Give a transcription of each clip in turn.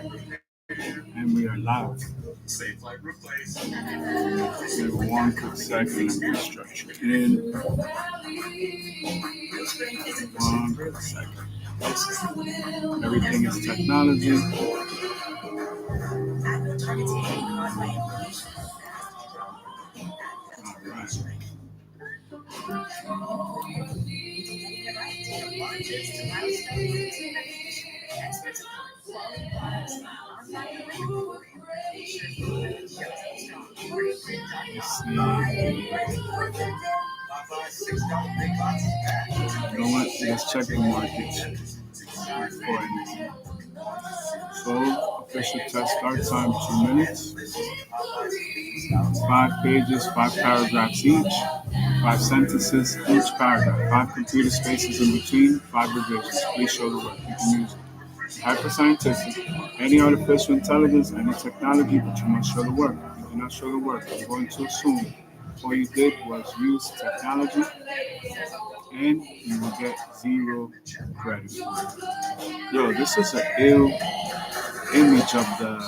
And we are live. Give one quick second and structure in. One quick second. Everything is technology. All right. Let's see. You know what? Let's check the markets before anything. So, official test start time 2 minutes. 5 pages, 5 paragraphs each. 5 sentences each paragraph. 5 computer spaces in between. 5 revisions. Please show the work. You can use hyperscientific, any artificial intelligence, any technology, but you must show the work. If you do not show the work, I'm going to assume all you did was use technology and you will get 0 credit. Yo, this is an ill image of the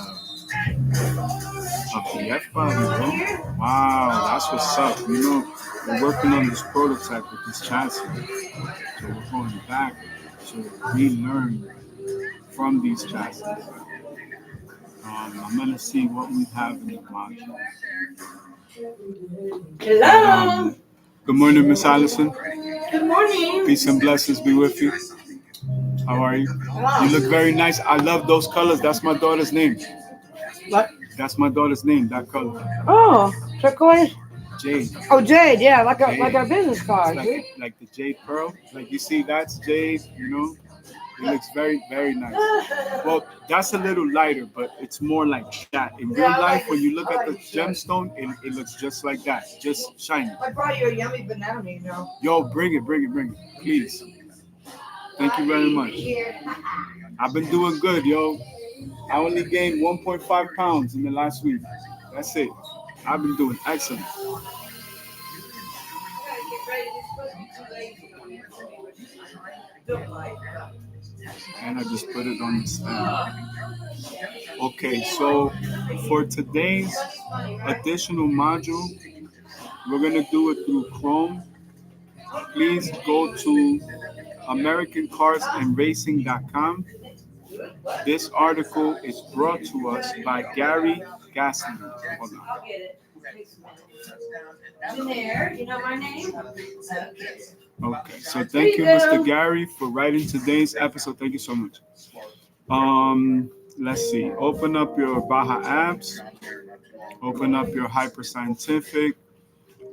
F body, bro. Wow, that's what's up. You know, we're working on this prototype with this chassis. So we're going back to relearn from these chassis. I'm gonna see what we have in the module. Hello. Good morning, Miss Allison. Good morning. Peace and blessings be with you. How are you? You look very nice. I love those colors. That's my daughter's name. What? That's my daughter's name. That color. Oh, turquoise. Jade. Oh, jade. Yeah, like Jade. our business card. Like the jade pearl. Like you see, that's jade. You know, it looks very, very nice. Well, that's a little lighter, but it's more like that. In real life, when you look at the gemstone, it looks just like that, just shiny. I brought you a yummy banana, you know. Yo, bring it, please. Thank you very much. I've been doing good, yo. I only gained 1.5 pounds in the last week. That's it. I've been doing excellent. And I just put it on the stand. Okay, so for today's additional module, we're going to do it through Chrome. Please go to AmericanCarsAndRacing.com. This article is brought to us by Gary Gasly. Hold on. You know my name? Okay, so thank you, Mr. Gary, for writing today's episode. Thank you so much. Let's see. Open up your Baja apps. Open up your Hyperscientific.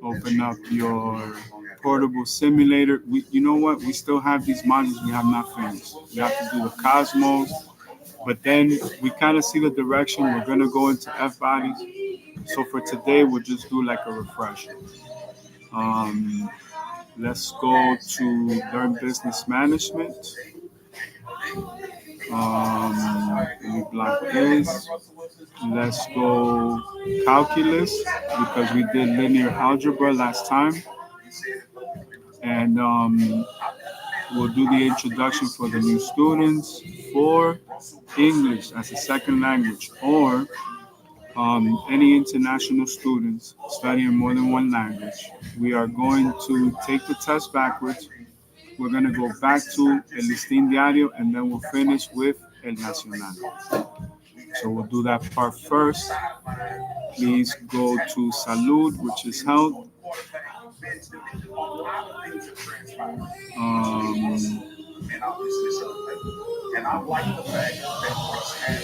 Open up your portable simulator. You know what? We still have these modules we have not finished. We have to do the Cosmos, but then we kind of see the direction. We're going to go into F-bodies. So for today, we'll just do like a refresher. Let's go to Learn Business Management. Let me block this. Let's go Calculus because we did linear algebra last time. And we'll do the introduction for the new students for English as a second language or any international students studying more than one language. We are going to take the test backwards. We're going to go back to El Listín Diario and then we'll finish with El Nacional. So we'll do that part first. Please go to Salud, which is health.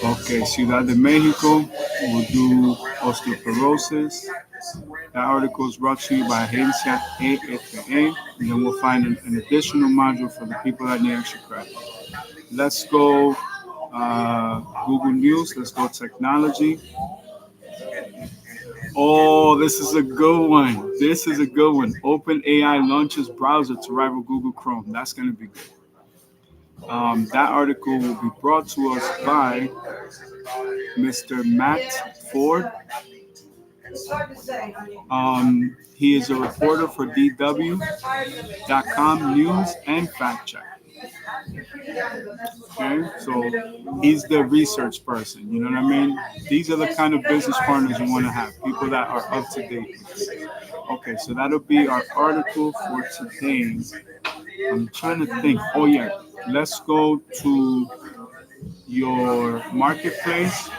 Okay, Ciudad de Mexico, we'll do osteoporosis. That article is brought to you by Agencia EFE, and then we'll find an additional module for the people that need extra credit. Let's go Google News, let's go technology. Oh, this is a good one. OpenAI launches browser to rival Google Chrome. That's going to be good. That article will be brought to us by Mr. Matt Ford. He is a reporter for DW.com News and Fact Check. Okay, so he's the research person. You know what I mean? These are the kind of business partners you want to have, people that are up to date. Okay, so that'll be our article for today. I'm trying to think. Oh yeah, let's go to your marketplace.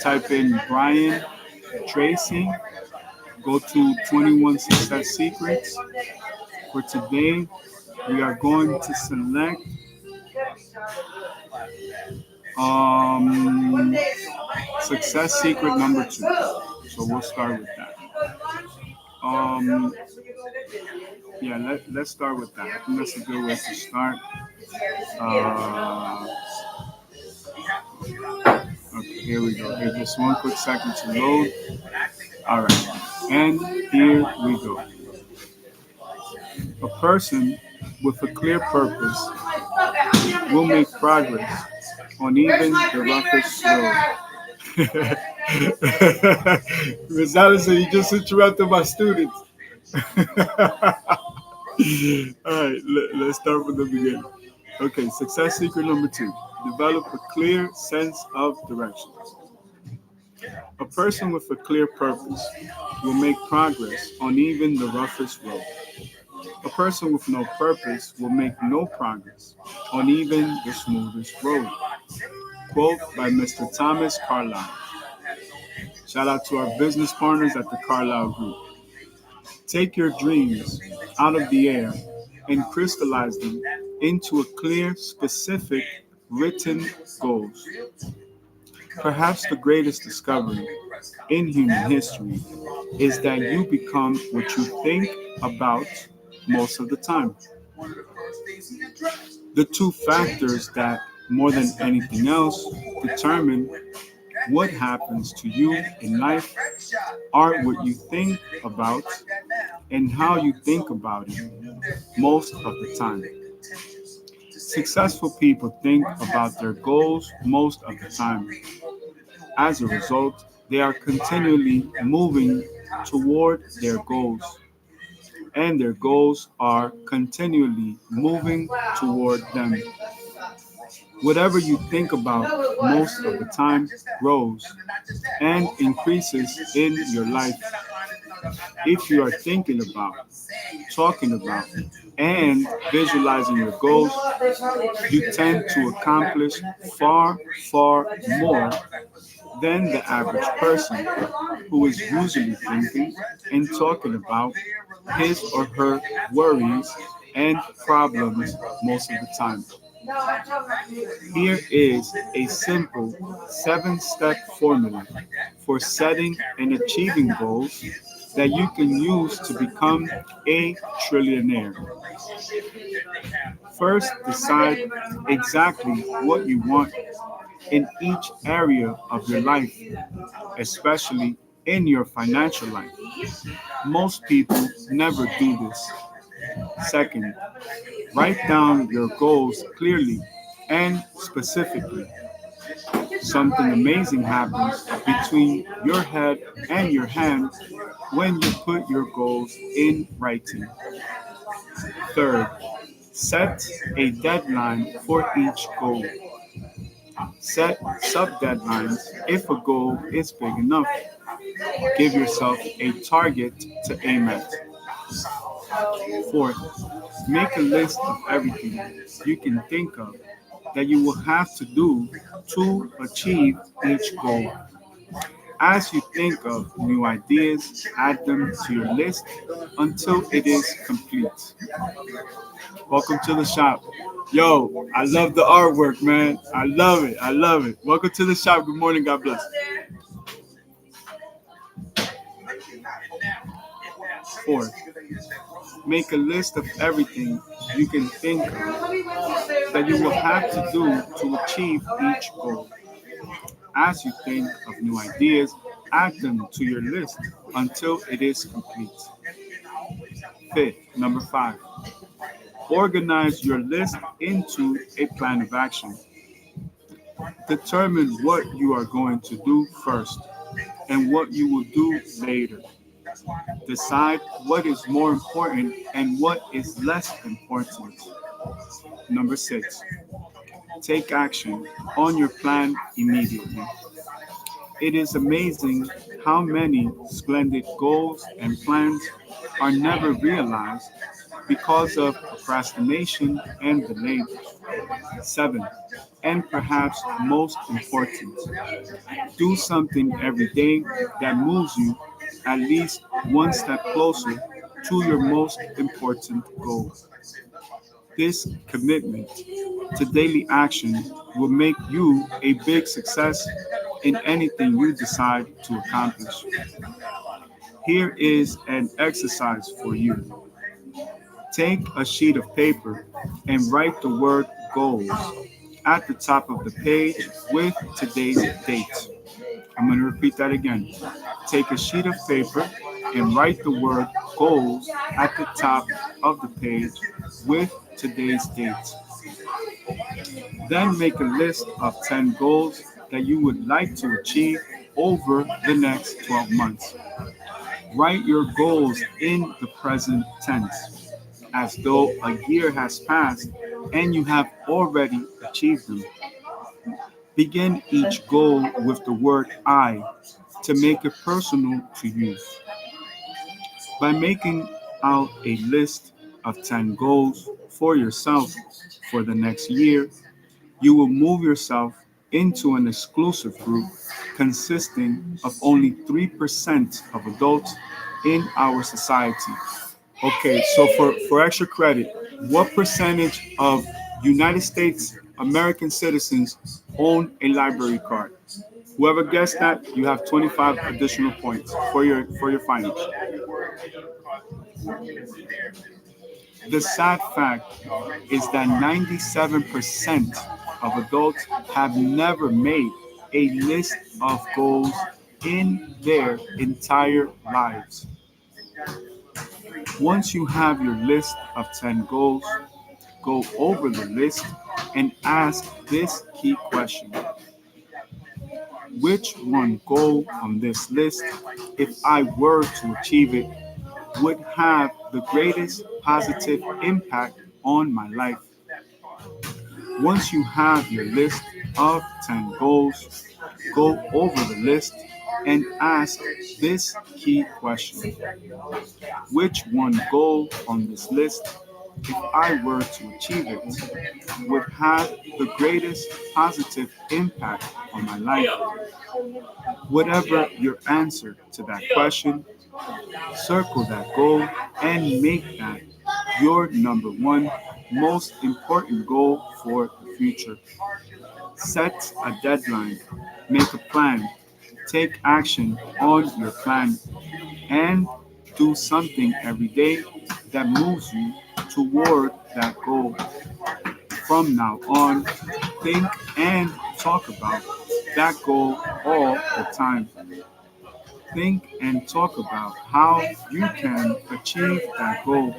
Type in Brian Tracy. Go to 21 Success Secrets. For today, we are going to select um, success secret number two. So we'll start with that. Um, yeah, let's start with that. I think that's a good way to start. Uh, okay, here we go. Here, just one quick second to load. All right, and here we go. A person with a clear purpose will make progress on even the roughest road. Miss Allison, you just interrupted my students. All right, let's start from the beginning. Okay, success secret number two: develop a clear sense of direction. A person with a clear purpose will make progress on even the roughest road. A person with no purpose will make no progress on even the smoothest road. Quote by Mr. Thomas Carlyle. Shout out to our business partners at the Carlyle Group. Take your dreams out of the air and crystallize them into a clear, specific, written goals. Perhaps the greatest discovery in human history is that you become what you think about most of the time. The two factors that, more than anything else, determine what happens to you in life are what you think about and how you think about it most of the time. Successful people think about their goals most of the time. As a result, they are continually moving toward their goals, and their goals are continually moving toward them. Whatever you think about most of the time grows and increases in your life. If you are thinking about, talking about, and visualizing your goals, you tend to accomplish far, far more than the average person who is usually thinking and talking about his or her worries and problems most of the time. Here is a simple 7-step formula for setting and achieving goals that you can use to become a trillionaire. First, decide exactly what you want in each area of your life, especially in your financial life. Most people never do this. Second, write down your goals clearly and specifically. Something amazing happens between your head and your hand when you put your goals in writing. Third, set a deadline for each goal. Set sub deadlines if a goal is big enough. Give yourself a target to aim at. Fourth, make a list of everything you can think of that you will have to do to achieve each goal. As you think of new ideas, add them to your list until it is complete. Welcome to the shop. Yo, I love the artwork, man. I love it. I love it. Welcome to the shop. Good morning. God bless. Fourth, make a list of everything you can think of that you will have to do to achieve each goal. As you think of new ideas, add them to your list until it is complete. Fifth, number five, organize your list into a plan of action. Determine what you are going to do first and what you will do later. Decide what is more important and what is less important. Number 6, take action on your plan immediately. It is amazing how many splendid goals and plans are never realized because of procrastination and delay. 7, and perhaps most important, do something every day that moves you at least one step closer to your most important goal. This commitment to daily action will make you a big success in anything you decide to accomplish. Here is an exercise for you. Take a sheet of paper and write the word goals at the top of the page with today's date. I'm going to repeat that again. Take a sheet of paper and write the word goals at the top of the page with today's date. Then make a list of 10 goals that you would like to achieve over the next 12 months. Write your goals in the present tense, as though a year has passed and you have already achieved them. Begin each goal with the word I to make it personal to you. By making out a list of 10 goals for yourself for the next year, you will move yourself into an exclusive group consisting of only 3% of adults in our society. Okay, so for extra credit, what percentage of United States American citizens own a library card? Whoever guessed that, you have 25 additional points for your finals. The sad fact is that 97% of adults have never made a list of goals in their entire lives. Once you have your list of 10 goals, go over the list and ask this key question. Which one goal on this list, if I were to achieve it, would have the greatest positive impact on my life? Once you have your list of 10 goals, go over the list and ask this key question. Which one goal on this list, if I were to achieve it, would have the greatest positive impact on my life? Whatever your answer to that question, circle that goal and make that your number one most important goal for the future. Set a deadline, make a plan, take action on your plan, and do something every day that moves you toward that goal. From now on, think and talk about that goal all the time. Think and talk about how you can achieve that goal.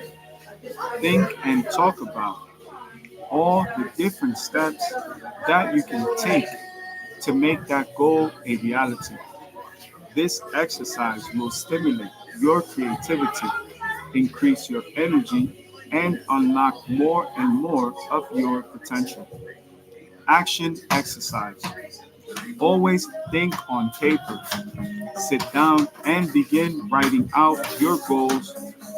Think and talk about all the different steps that you can take to make that goal a reality. This exercise will stimulate your creativity, increase your energy, and unlock more and more of your potential. Action exercise. Always think on paper. Sit down and begin writing out your goals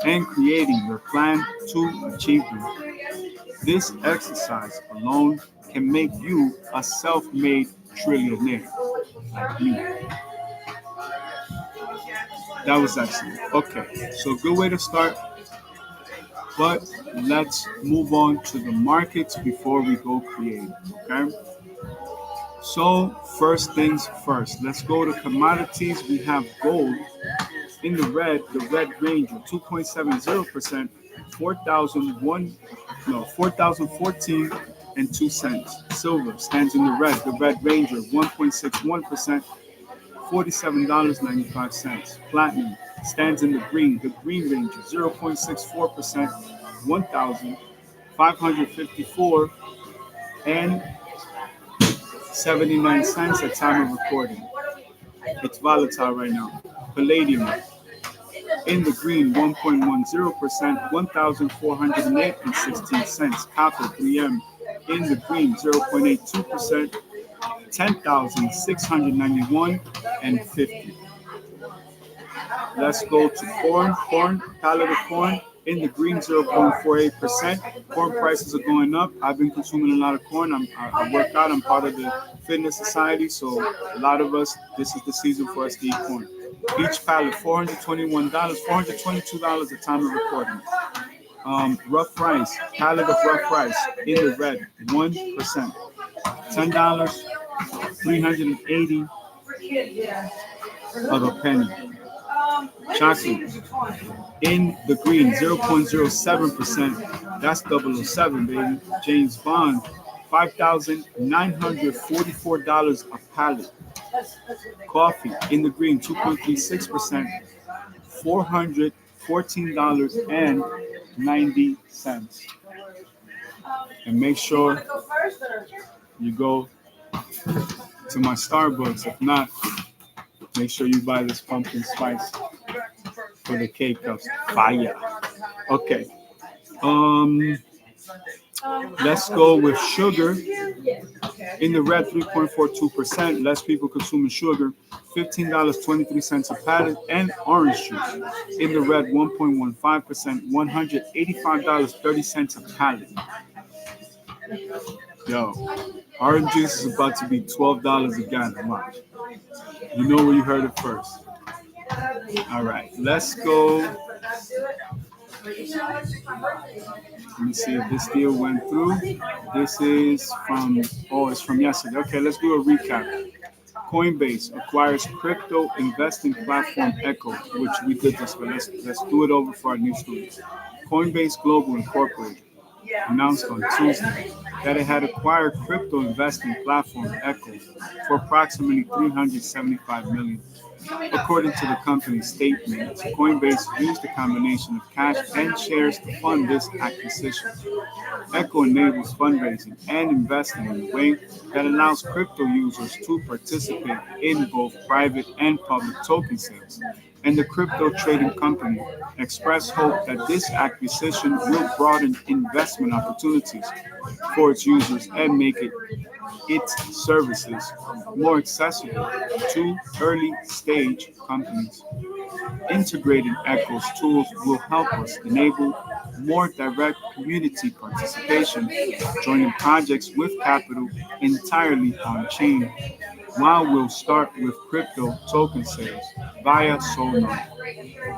and creating your plan to achieve them. This exercise alone can make you a self-made trillionaire like me. That was excellent. Okay, so good way to start, but let's move on to the markets before we go creative. Okay. So first things first, let's go to commodities. We have gold in the red range of 2.70%, 4,001, no, 4,014 and 2 cents. Silver stands in the red range of 1.61%, $47.95. Platinum stands in the green range of 0.64%, 1,554 and 79 cents at time of recording. It's volatile right now. Palladium In the green, 1.10%, 1,408.16 cents. Copper 3M in the green, 0.82%, 10,691.50. Let's go to corn. Corn, pallet of corn in the green, 0.48%. Corn prices are going up. I've been consuming a lot of corn. I work out. I'm part of the fitness society, so a lot of us, this is the season for us to eat corn. Each pallet, $421, $422 at time of recording. Rough rice, pallet of rough rice in the red, 1%, $10, 380 of a penny. Chocolate in the green, 0.07%. That's 007, baby. James Bond, $5,944 a pallet. Coffee in the green, 2.36%, $414.90. And make sure you go to my Starbucks. If not, make sure you buy this pumpkin spice for the K-cups. Fire. Okay. Let's go with sugar. In the red, 3.42%. Less people consuming sugar. $15.23 a pallet. And orange juice. In the red, 1.15%. $185.30 a pallet. Yo, orange juice is about to be $12 a gallon. Watch. You know where you heard it first. All right, let's go. Let me see if this deal went through. This is from, it's from yesterday. Okay, let's do a recap. Coinbase acquires crypto investing platform Echo, which we did this, but let's do it over for our new students. Coinbase Global Incorporated announced on Tuesday that it had acquired crypto investing platform Echo for approximately $375 million. According to the company's statement, Coinbase used a combination of cash and shares to fund this acquisition. Echo enables fundraising and investing in a way that allows crypto users to participate in both private and public token sales. And the crypto trading company expressed hope that this acquisition will broaden investment opportunities for its users and make its services more accessible to early stage companies. Integrating Echo's tools will help us enable more direct community participation, joining projects with capital entirely on chain. While we'll start with crypto token sales via Sonar,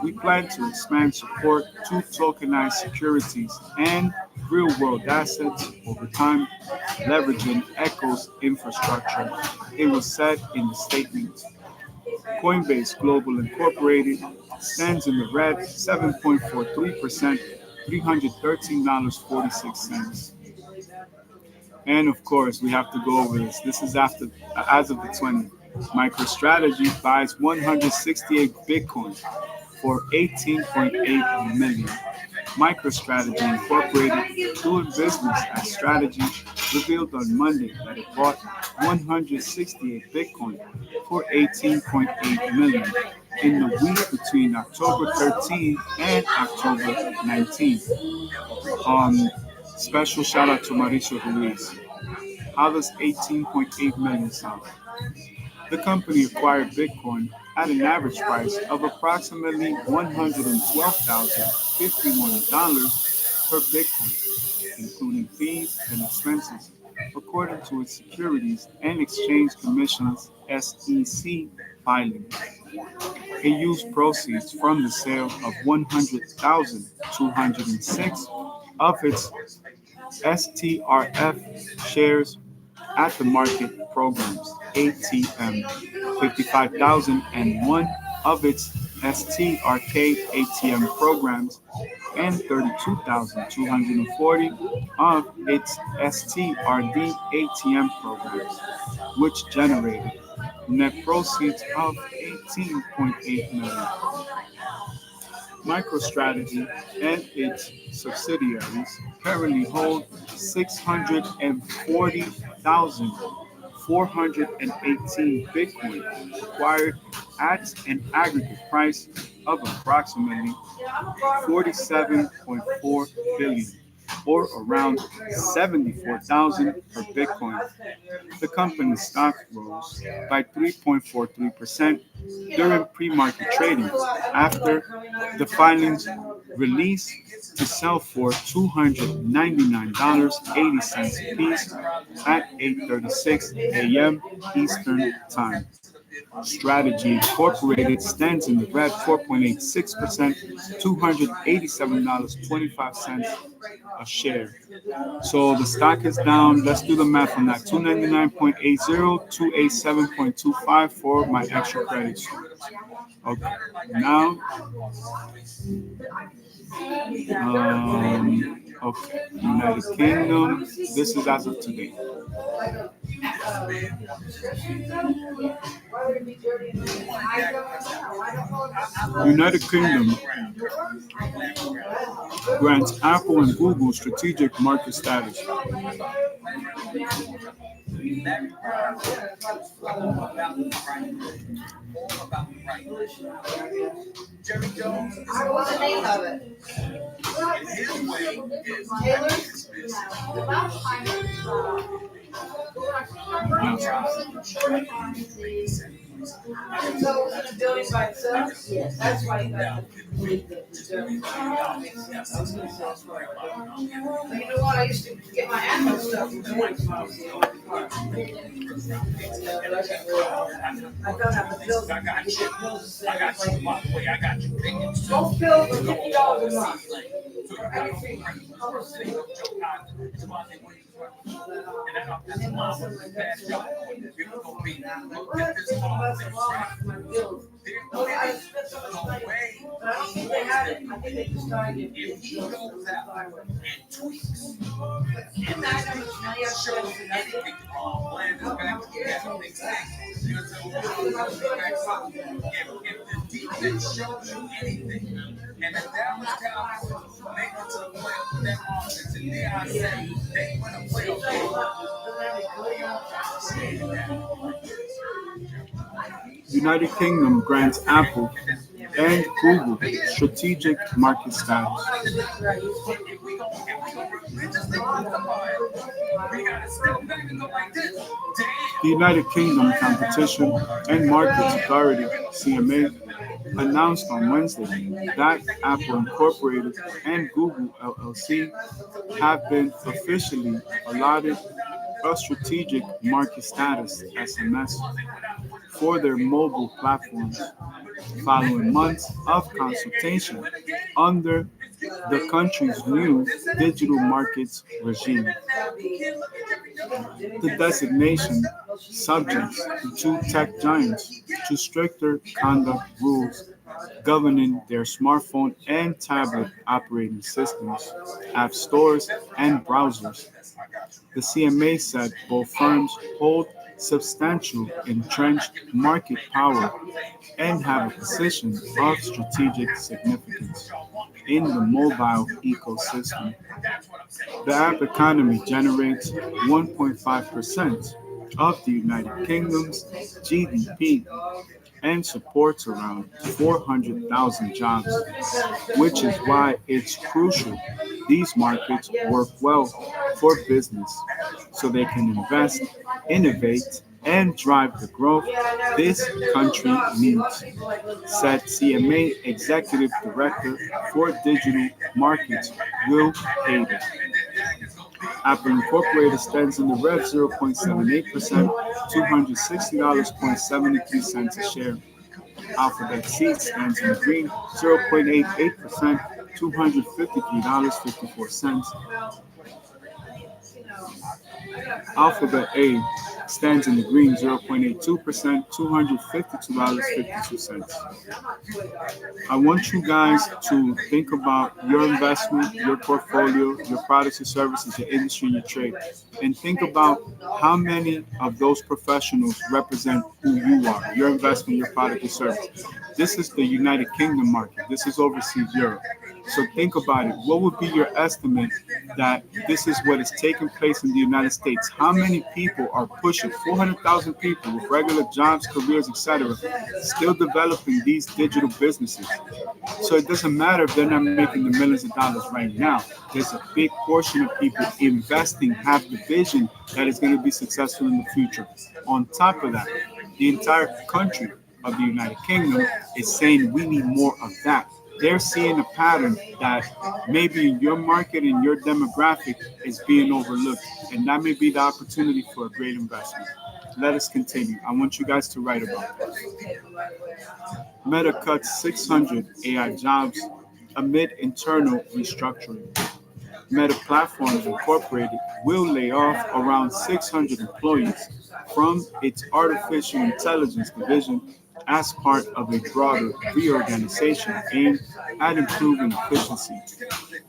we plan to expand support to tokenized securities and real-world assets over time, leveraging Echo's infrastructure. It was said in the statement. Coinbase Global Incorporated stands in the red, 7.43%, $313.46. And of course, we have to go over this. This is as of the 20th. MicroStrategy buys 168 Bitcoin for 18.8 million. MicroStrategy Incorporated, doing business as Strategy, revealed on Monday that it bought 168 Bitcoin for 18.8 million in the week between October 13th and October 19th. Special shout out to Mauricio Ruiz. How does 18.8 million sound? The company acquired Bitcoin at an average price of approximately $112,051 per Bitcoin, including fees and expenses, according to its Securities and Exchange Commission's SEC filings. It used proceeds from the sale of 100,206 of its STRF shares at the market programs, ATM, 55,001 of its STRK ATM programs, and 32,240 of its STRD ATM programs, which generated net proceeds of 18.8 million. MicroStrategy and its subsidiaries currently hold 640,418 Bitcoin, acquired at an aggregate price of approximately 47.4 billion, or around 74,000 per Bitcoin. The company's stock rose by 3.43% during pre-market trading after the filings released to sell for $299.80 a piece at 8:36 a.m. Eastern Time. Strategy Incorporated stands in the red 4.86%, $287.25 a share. So the stock is down. Let's do the math on that. 299.80, 287.25 for my extra credits. Okay. Now, okay. United Kingdom. This is as of today. United Kingdom grants Apple and Google strategic market status. United Kingdom grants Apple and Google strategic market status. The United Kingdom Competition and Markets Authority (CMA) announced on Wednesday that Apple Incorporated and Google LLC have been officially allotted a strategic market status (SMS) for their mobile platforms, following months of consultation under the country's new digital markets regime. The designation subjects the two tech giants to stricter conduct rules governing their smartphone and tablet operating systems, app stores, and browsers. The CMA said both firms hold substantial entrenched market power and have a position of strategic significance in the mobile ecosystem. The app economy generates 1.5% of the United Kingdom's GDP and supports around 400,000 jobs, which is why it's crucial these markets work well for business so they can invest, innovate, and drive the growth this country needs, said CMA Executive Director for Digital Markets, Will Hayden. Apple Incorporated stands in the red 0.78%, $260.73 a share. Alphabet Seed stands in the green 0.88%, $253.54. Alphabet A stands in the green 0.82%, $252.52. I want you guys to think about your investment, your portfolio, your products and services, your industry, your trade, and think about how many of those professionals represent who you are, your investment, your product and service. This is the United Kingdom market. This is overseas Europe. So think about it. What would be your estimate that this is what is taking place in the United States? How many people are pushing 400,000 people with regular jobs, careers, etc., still developing these digital businesses? So it doesn't matter if they're not making the millions of dollars right now. There's a big portion of people investing, have the vision that is going to be successful in the future. On top of that, the entire country of the United Kingdom is saying we need more of that. They're seeing a pattern that maybe your market and your demographic is being overlooked, and that may be the opportunity for a great investment. Let us continue. I want you guys to write about that. Meta cuts 600 AI jobs amid internal restructuring. Meta Platforms Incorporated will lay off around 600 employees from its artificial intelligence division as part of a broader reorganization aimed at improving efficiency.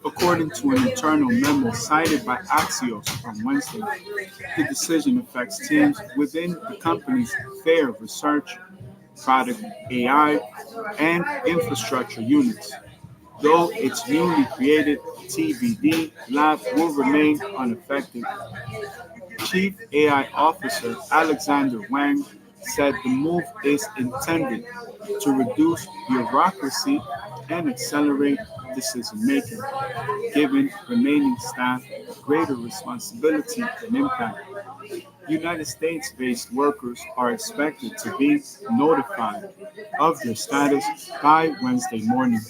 According to an internal memo cited by Axios on Wednesday, the decision affects teams within the company's fair research, product AI, and infrastructure units, though its newly created TBD lab will remain unaffected. Chief AI Officer Alexander Wang said the move is intended to reduce bureaucracy and accelerate decision making, giving remaining staff greater responsibility and impact. United States-based workers are expected to be notified of their status by Wednesday morning,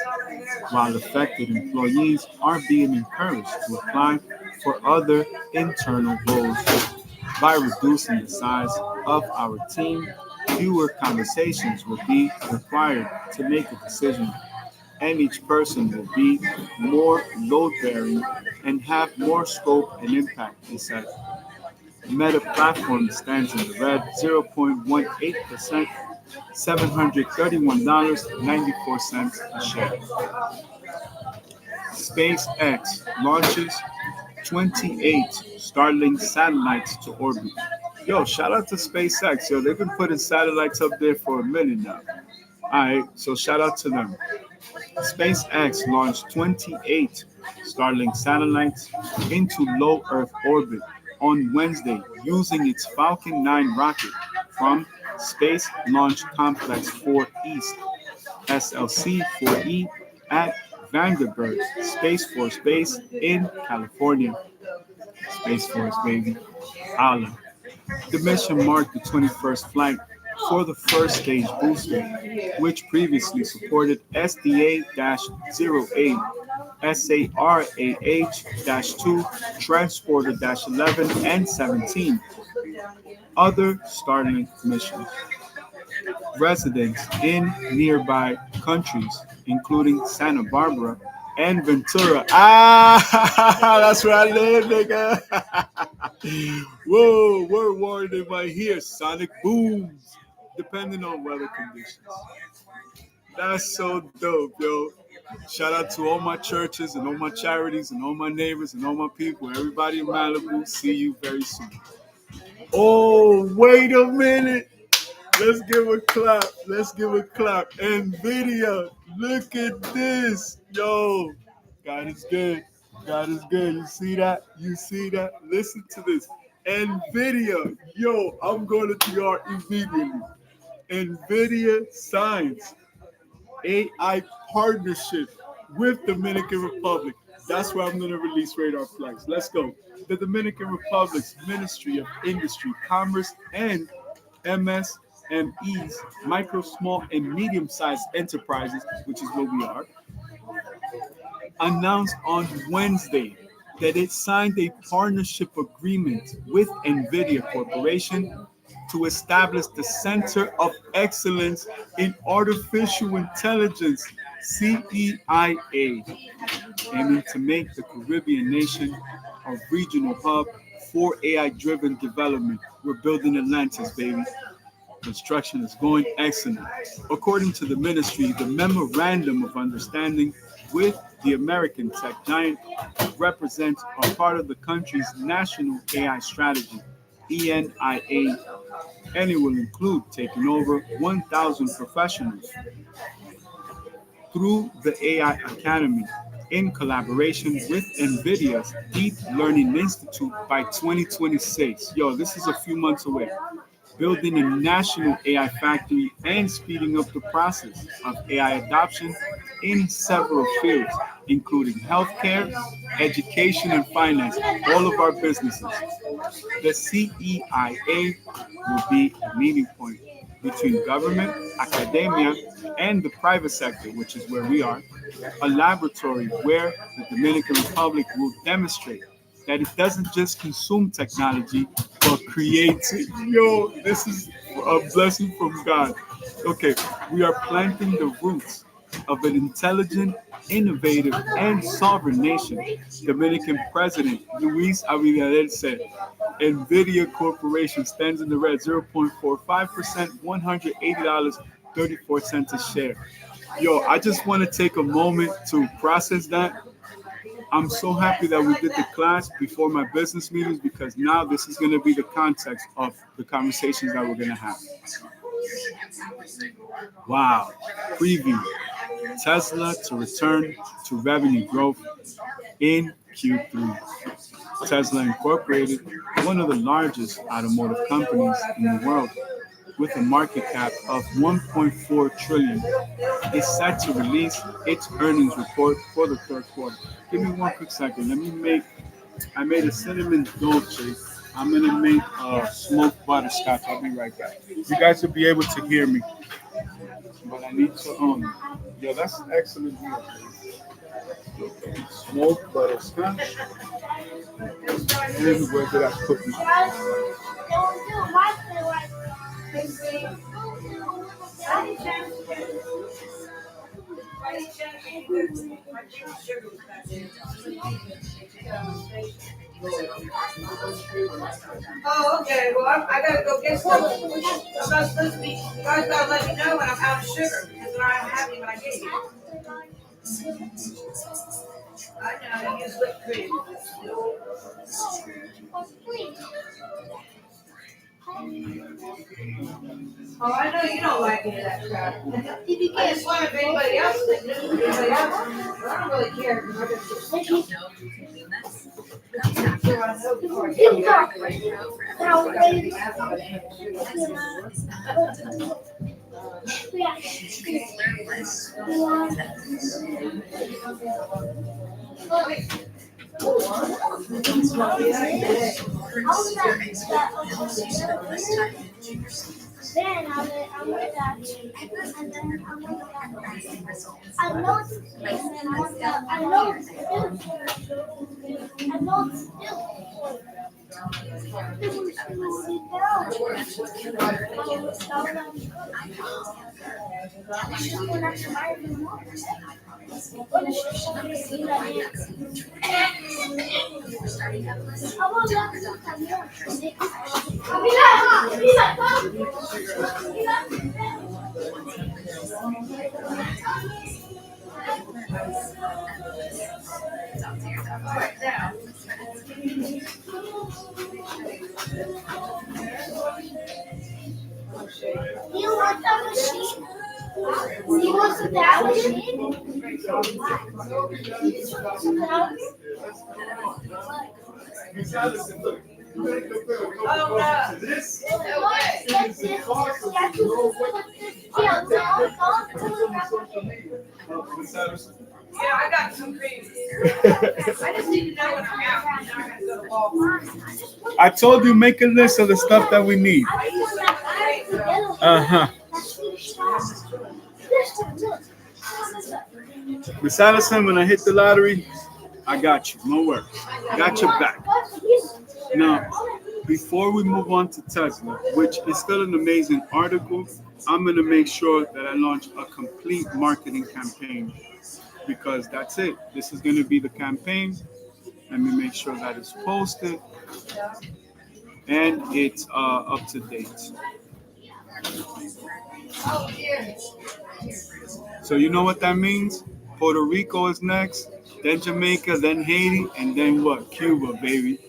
while affected employees are being encouraged to apply for other internal roles. By reducing the size of our team, fewer conversations will be required to make a decision, and each person will be more load bearing and have more scope and impact, he said. Meta Platform stands in the red 0.18%, $731.94 a share. SpaceX launches 28 Starlink satellites to orbit. Yo, shout out to SpaceX. Yo, they've been putting satellites up there for a minute now. All right, so shout out to them. SpaceX launched 28 Starlink satellites into low Earth orbit on Wednesday using its Falcon 9 rocket from Space Launch Complex 4 East, SLC 4E, at Vandenberg Space Force Base in California. Space Force, baby. Holla. The mission marked the 21st flight for the first stage booster, which previously supported SDA-08, SARAH-2, Transporter-11, and 17 other Starlink missions. Residents in nearby countries, including Santa Barbara and Ventura. Ah, that's where I live, nigga. Whoa, we're warned they might hear sonic booms, depending on weather conditions. That's so dope, yo. Shout out to all my churches and all my charities and all my neighbors and all my people. Everybody in Malibu, see you very soon. Oh, wait a minute. Let's give a clap. Let's give a clap. NVIDIA, look at this. Yo, God is good. God is good. You see that? You see that? Listen to this. NVIDIA, yo, I'm going to TR immediately. NVIDIA signs AI partnership with Dominican Republic. That's where I'm going to release Radar Flex. Let's go. The Dominican Republic's Ministry of Industry, Commerce, and MSMEs, micro, small, and medium-sized enterprises, which is what we are, announced on Wednesday that it signed a partnership agreement with NVIDIA Corporation to establish the Center of Excellence in Artificial Intelligence, CEIA, aiming to make the Caribbean nation a regional hub for AI-driven development. We're building Atlantis, baby. Construction is going excellent. According to the ministry, the memorandum of understanding with the American tech giant represents a part of the country's national AI strategy, ENIA, and it will include taking over 1,000 professionals through the AI Academy, in collaboration with NVIDIA's Deep Learning Institute by 2026. Yo, this is a few months away. Building a national AI factory and speeding up the process of AI adoption in several fields, including healthcare, education, and finance, all of our businesses. The CEIA will be a meeting point between government, academia, and the private sector, which is where we are, a laboratory where the Dominican Republic will demonstrate that it doesn't just consume technology, but creates it. Yo, this is a blessing from God. Okay, we are planting the roots of an intelligent, innovative, and sovereign nation. Dominican President Luis Abinader said, NVIDIA Corporation stands in the red 0.45%, $180.34 a share. Yo, I just want to take a moment to process that. I'm so happy that we did the class before my business meetings because now this is going to be the context of the conversations that we're going to have. Wow. Preview Tesla to return to revenue growth in Q3. Tesla Incorporated, one of the largest automotive companies in the world, with a market cap of 1.4 trillion, is set to release its earnings report for the third quarter. Give me one quick second. I made a cinnamon dolce. I'm gonna make a smoked butterscotch. I'll be right back. You guys will be able to hear me, but I need to yeah, that's excellent. Smoked butterscotch. And where did I put my? Oh, okay. Well, I gotta go get some. I'm not supposed to be. You guys gotta let me know when I'm out of sugar because then I don't have any when I get you. I know you use whipped cream. Oh, I know you don't like any of that crap. I just wonder if anybody else did. Anybody else? I don't really care because I got some sticky. So I know before I get then I'm with that. And then I'm with that. I know it's and then I know it's I know it's You want that machine? You want some that machine? Oh, no. This? Yeah, I got some cream. I just need to know when I'm out. I'm not going to go to Walmart. I told you make a list of the stuff that we need. Uh-huh. Miss Allison, when I hit the lottery, I got you. No worries. Got your back. Now, before we move on to Tesla, which is still an amazing article, I'm going to make sure that I launch a complete marketing campaign because that's it. This is going to be the campaign. Let me make sure that it's posted and it's up to date. So you know what that means? Puerto Rico is next, then Jamaica, then Haiti, and then what? Cuba, baby.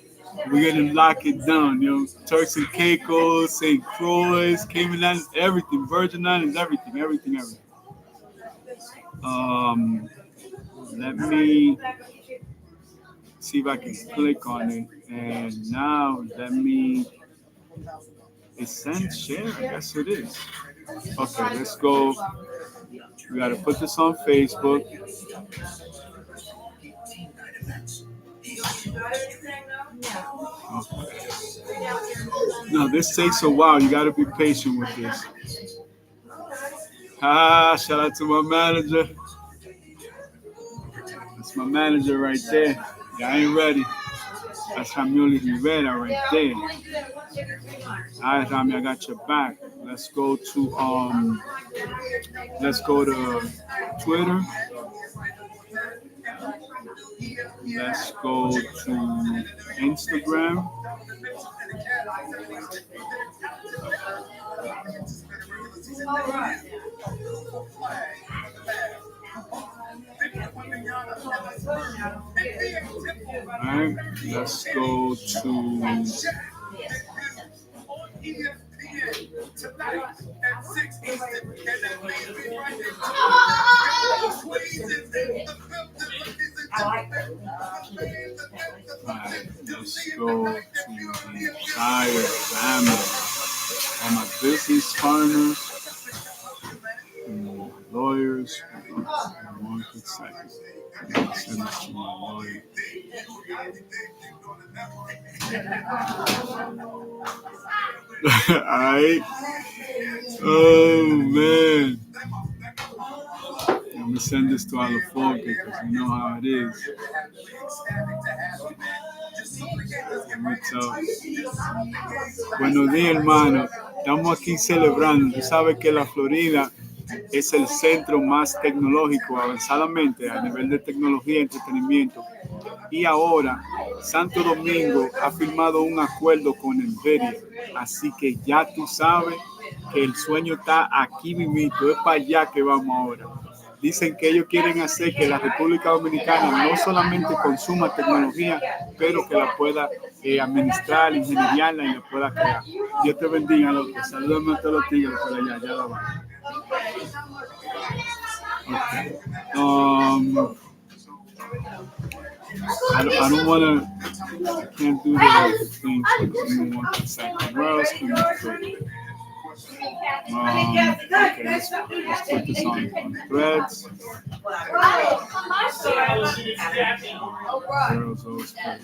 We're gonna lock it down, you know. Turks and Caicos, St. Croix, Cayman Islands, everything, Virgin Islands, everything. Um, Let me see if I can click on it. And now let me. It sent share. I guess it is. Okay, let's go. We gotta put this on Facebook. Okay. No, this takes a while. You gotta be patient with this. Shout out to my manager. That's my manager right there. Yeah, I ain't ready. That's Ramuli Rivera right there. All right, Rami, I got your back. Let's go to Twitter. Let's go to Instagram. All right, let's go to Alright, let's go to the entire family. All my business partners, and my lawyers. One quick second. I'll send this to my lawyer. Alright. Oh man. I'm gonna send this to Alafonte because you know how it is. Buenos días, hermano. Estamos aquí celebrando. Tú sabes que la Florida es el centro más tecnológico avanzadamente a nivel de tecnología y entretenimiento. Y ahora Santo Domingo ha firmado un acuerdo con Nvidia. Así que ya tú sabes que el sueño está aquí mismito. Es para allá que vamos ahora. Dicen que ellos quieren hacer que la República Dominicana no solamente consuma tecnología, pero que la pueda administrar, ingeniarla y la pueda crear. Dios te bendiga, loco. Salúdame a todos los tigres por allá. Ya la van. Okay. I don't want to, I can't do the thing. So give me 1 second. Where else can we put? Okay, let's put this on Threads. Girls always play.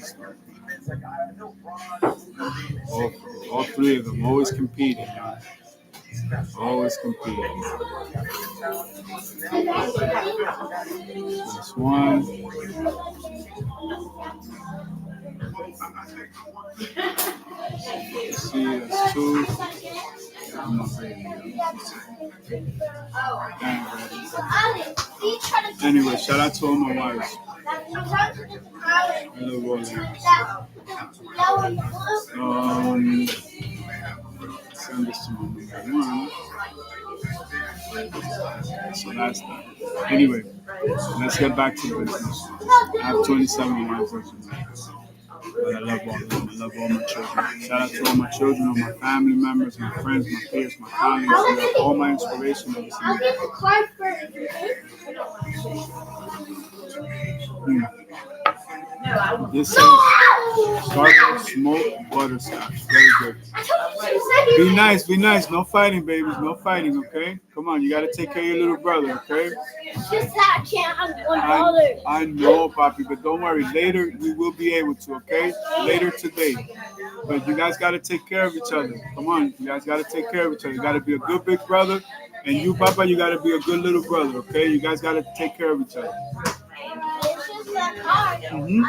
All three of them always competing. Always competing. That's one. Let's see, that's two. I'm not ready. Anyway, shout out to all my wives. I love all of you. Send this to my number one. So that's that. Anyway, let's get back to business. I have 27 wives, but I love all of them. I love all my children. Shout out to all my children, all my family members, my friends, my peers, my colleagues. You are all my inspiration. This is Starbucks smoked butterscotch. Very good. Be nice, be nice. No fighting, babies. No fighting, okay? Come on, you gotta take care of your little brother, okay? I know, Papi, but don't worry. Later, we will be able to, okay? Later today. But you guys gotta take care of each other. Come on, you guys gotta take care of each other. You gotta be a good big brother. And you, Papa, you gotta be a good little brother, okay? You guys gotta take care of each other. Mm-hmm.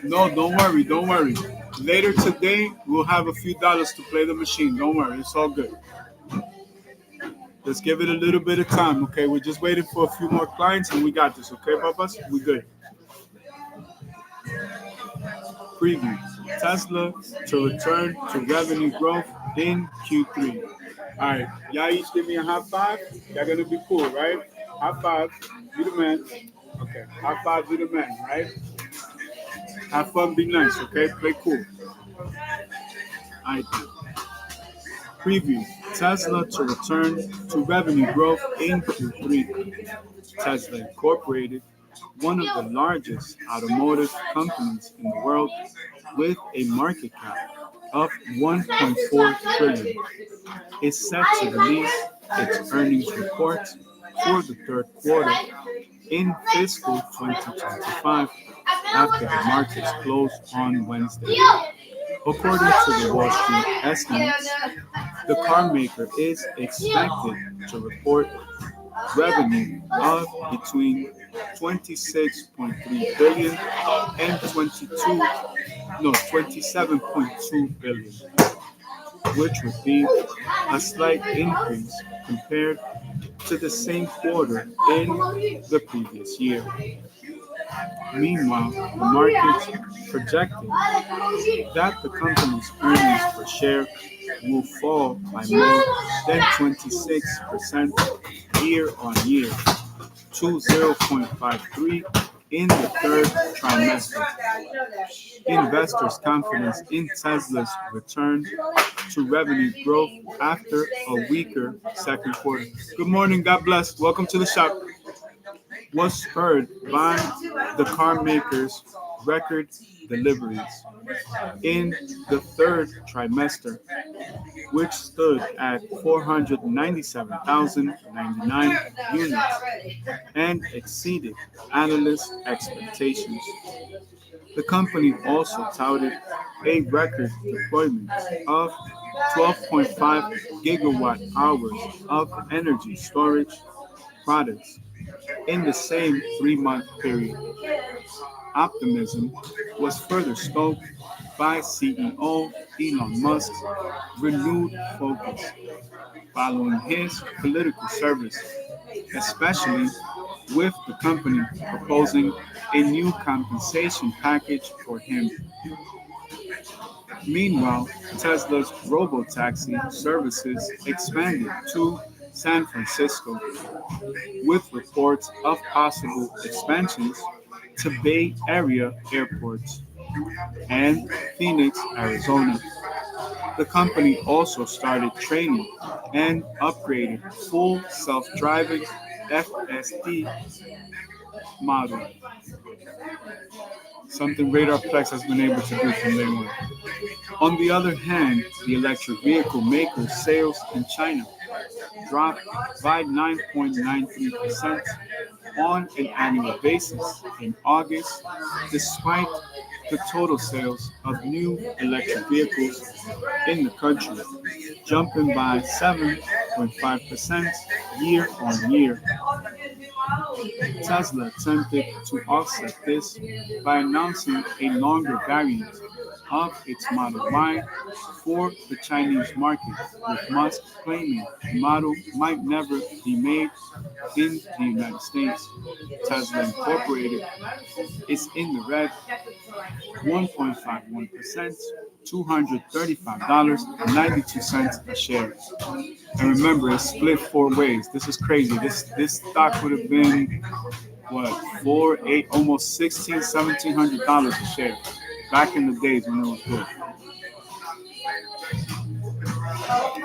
No, don't worry, don't worry. Later today, we'll have a few dollars to play the machine. Don't worry, it's all good. Let's give it a little bit of time, okay? We're just waiting for a few more clients and we got this, okay, Papas? We good. Preview. Tesla to return to revenue growth in Q3. All right, y'all each give me a high five. Y'all gonna be cool, right? High five, be the man. Okay, high five, be the man, right? Have fun, be nice, okay? Play cool. All right. Preview. Tesla to return to revenue growth in Q3. Tesla Incorporated, one of the largest automotive companies in the world with a market cap of 1.4 trillion, is set to release its earnings report for the third quarter in fiscal 2025 after the markets closed on Wednesday. According to the Wall Street estimates, the car maker is expected to report revenue of between 26.3 billion and 27.2 billion, which would be a slight increase compared to the same quarter in the previous year. Meanwhile, the market projected that the company's earnings per share will fall by more than 26% year on year to 0.53 in the third trimester. Investors' confidence in Tesla's return to revenue growth after a weaker second quarter. Good morning, God bless. Welcome to the shop. Was spurred by the car maker's record deliveries in the third trimester, which stood at 497,099 units and exceeded analyst expectations. The company also touted a record deployment of 12.5 gigawatt hours of energy storage products in the same 3-month period. Optimism was further stoked by CEO Elon Musk's renewed focus following his political service, especially with the company proposing a new compensation package for him. Meanwhile, Tesla's robotaxi services expanded to San Francisco, with reports of possible expansions to Bay Area airports and Phoenix, Arizona. The company also started training and upgraded full self-driving FSD model, something Radarplex has been able to do from day one. On the other hand, the electric vehicle maker's sales in China dropped by 9.93% on an annual basis in August, despite the total sales of new electric vehicles in the country jumping by 7.5% year on year. Tesla attempted to offset this by announcing a longer variant of its Model Y for the Chinese market, with Musk claiming the model might never be made in the United States. Tesla Incorporated is in the red 1.51%, $235.92 a share. And remember, it's split 4 ways. This is crazy. This stock would have been what, 4, 8, almost 16, $1,700 a share back in the days when it was good.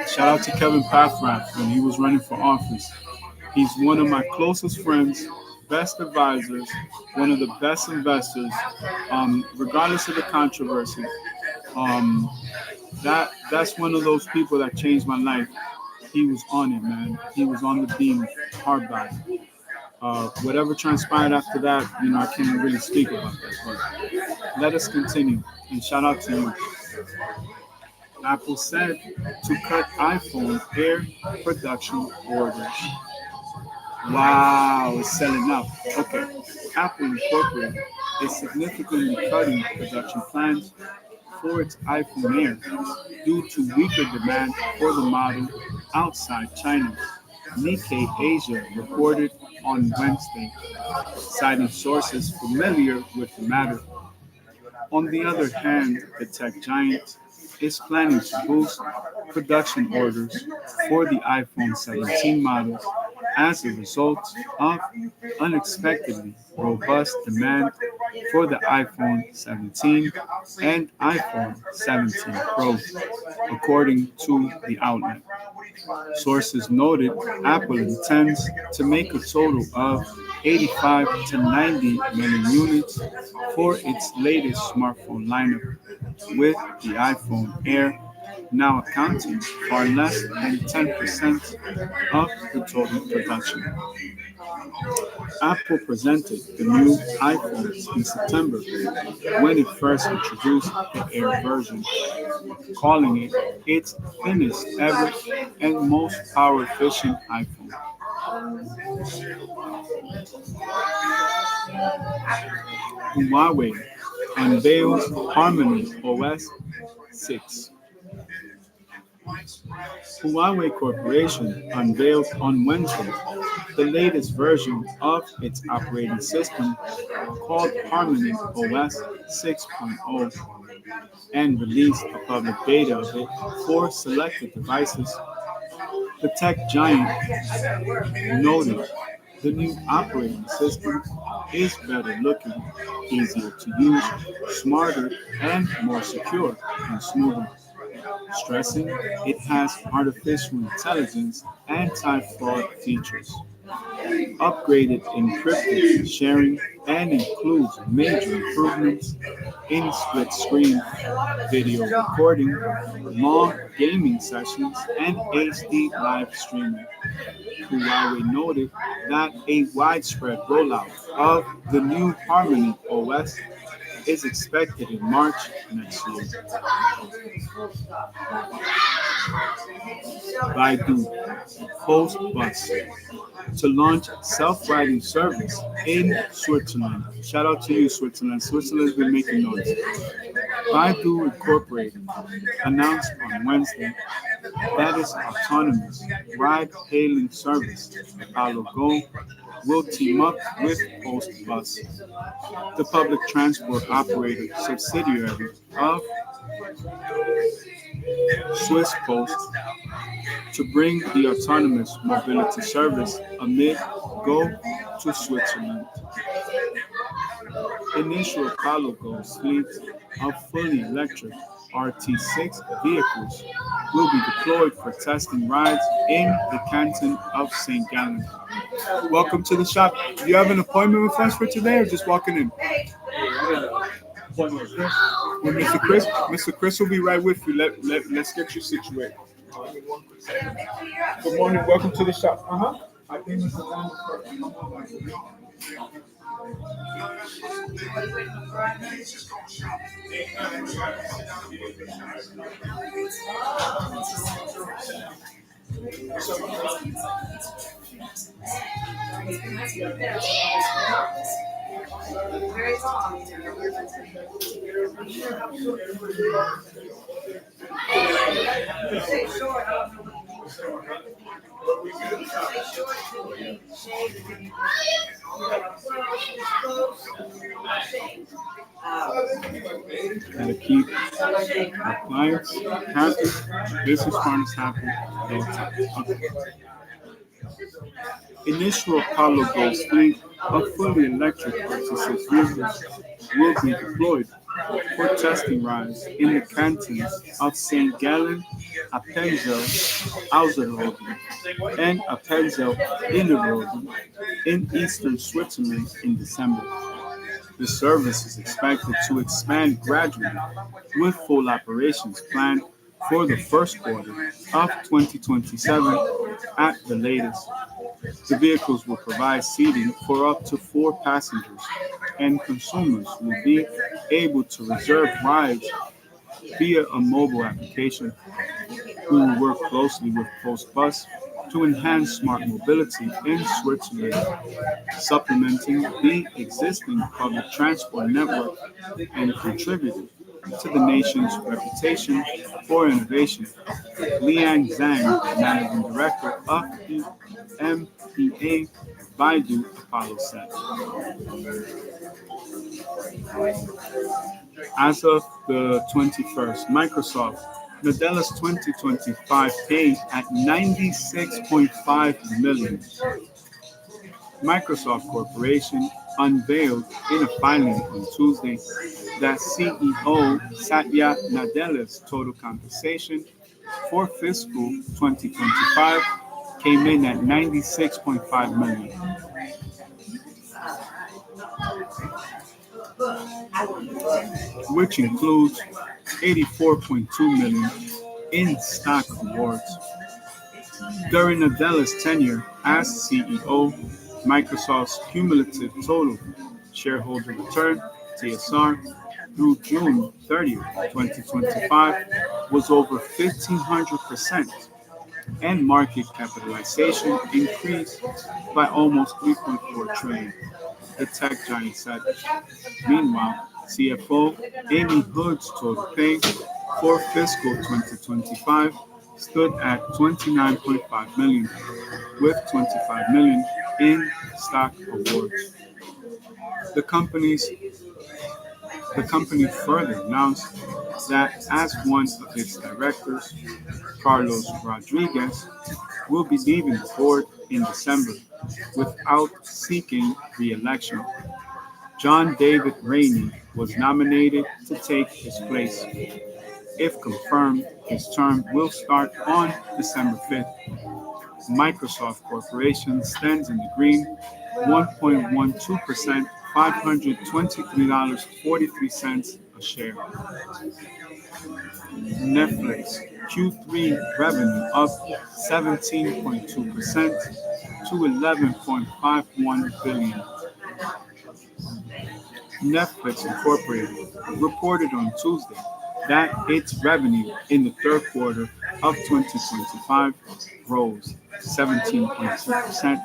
Shout out to Kevin Paffrath when he was running for office. He's one of my closest friends, best advisors, one of the best investors, regardless of the controversy. Um, that's one of those people that changed my life. He was on it, man. He was on the beam hard back. Whatever transpired after that, I can't really speak about that. But let us continue. And shout out to you. Apple said to cut iPhone Air production orders. Wow, it's selling out. Okay. Apple Incorporated is significantly cutting production plans for its iPhone Air due to weaker demand for the model outside China, Nikkei Asia reported on Wednesday, citing sources familiar with the matter. On the other hand, the tech giant is planning to boost production orders for the iPhone 17 models as a result of unexpectedly robust demand for the iPhone 17 and iPhone 17 Pro, according to the outlet. Sources noted Apple intends to make a total of 85 to 90 million units for its latest smartphone lineup, with the iPhone Air now accounting for less than 10% of the total production. Apple presented the new iPhones in September when it first introduced the Air version, calling it its thinnest ever and most power efficient iPhone. Huawei unveils Harmony OS 6. Huawei Corporation unveiled on Wednesday the latest version of its operating system called Harmony OS 6.0 and released a public beta of it for selected devices. The tech giant noted the new operating system is better looking, easier to use, smarter, and more secure and smoother, stressing it has artificial intelligence anti-fraud features, upgraded encrypted sharing, and includes major improvements in split-screen video recording, long gaming sessions, and HD live streaming. Huawei noted that a widespread rollout of the new Harmony OS is expected in March next year. Baidu hosts bus to launch self-driving service in Switzerland. Shout out to you, Switzerland. Switzerland's been making noise. Baidu Incorporated announced on Wednesday that its autonomous ride-hailing service, Apollo Go, will team up with Post Bus, the public transport operator subsidiary of Swiss Post, to bring the autonomous mobility service amid Go to Switzerland. Initial Apollo Go's fleet of fully electric RT6 vehicles will be deployed for testing rides in the canton of St. Gallen. Welcome to the shop. Do you have an appointment with us for today or just walking in? With Mr. Chris? Mr. Chris will be right with you. Let's get you situated. Good morning. Welcome to the shop. I think Mr. Gotta keep our clients happy, business partners happy, all the time. Okay. Initial Apollo Go's fleet of fully electric RT6 vehicles will be deployed for testing rides in the cantons of St. Gallen, Appenzell, Ausserrhoden, and Appenzell Innerrhoden in eastern Switzerland in December. The service is expected to expand gradually, with full operations planned for the first quarter of 2027 at the latest. The vehicles will provide seating for up to 4 passengers, and consumers will be able to reserve rides via a mobile application. We will work closely with Postbus to enhance smart mobility in Switzerland, supplementing the existing public transport network and contributing to the nation's reputation for innovation. Liang Zhang, managing director of the MPA Baidu Apollo said. As of the 21st, Microsoft Nadella's 2025 paid at 96.5 million. Microsoft Corporation unveiled in a filing on Tuesday that CEO Satya Nadella's total compensation for fiscal 2025 came in at 96.5 million, which includes 84.2 million in stock awards. During Nadella's tenure as CEO, Microsoft's cumulative total shareholder return (TSR) through June 30th, 2025 was over 1,500%, and market capitalization increased by almost 3.4 trillion, the tech giant said. Meanwhile, CFO Amy Hood's total pay for fiscal 2025 stood at 29.5 million, with 25 million in stock awards. The company's the company further announced that as one of its directors, Carlos Rodriguez, will be leaving the board in December without seeking re-election. John David Rainey was nominated to take his place. If confirmed, his term will start on December 5th. Microsoft Corporation stands in the green, 1.12%, $523.43 a share. Netflix Q3 revenue up 17.2% to 11.51 billion. Netflix Incorporated reported on Tuesday that its revenue in the third quarter of 2025 rose 17.2%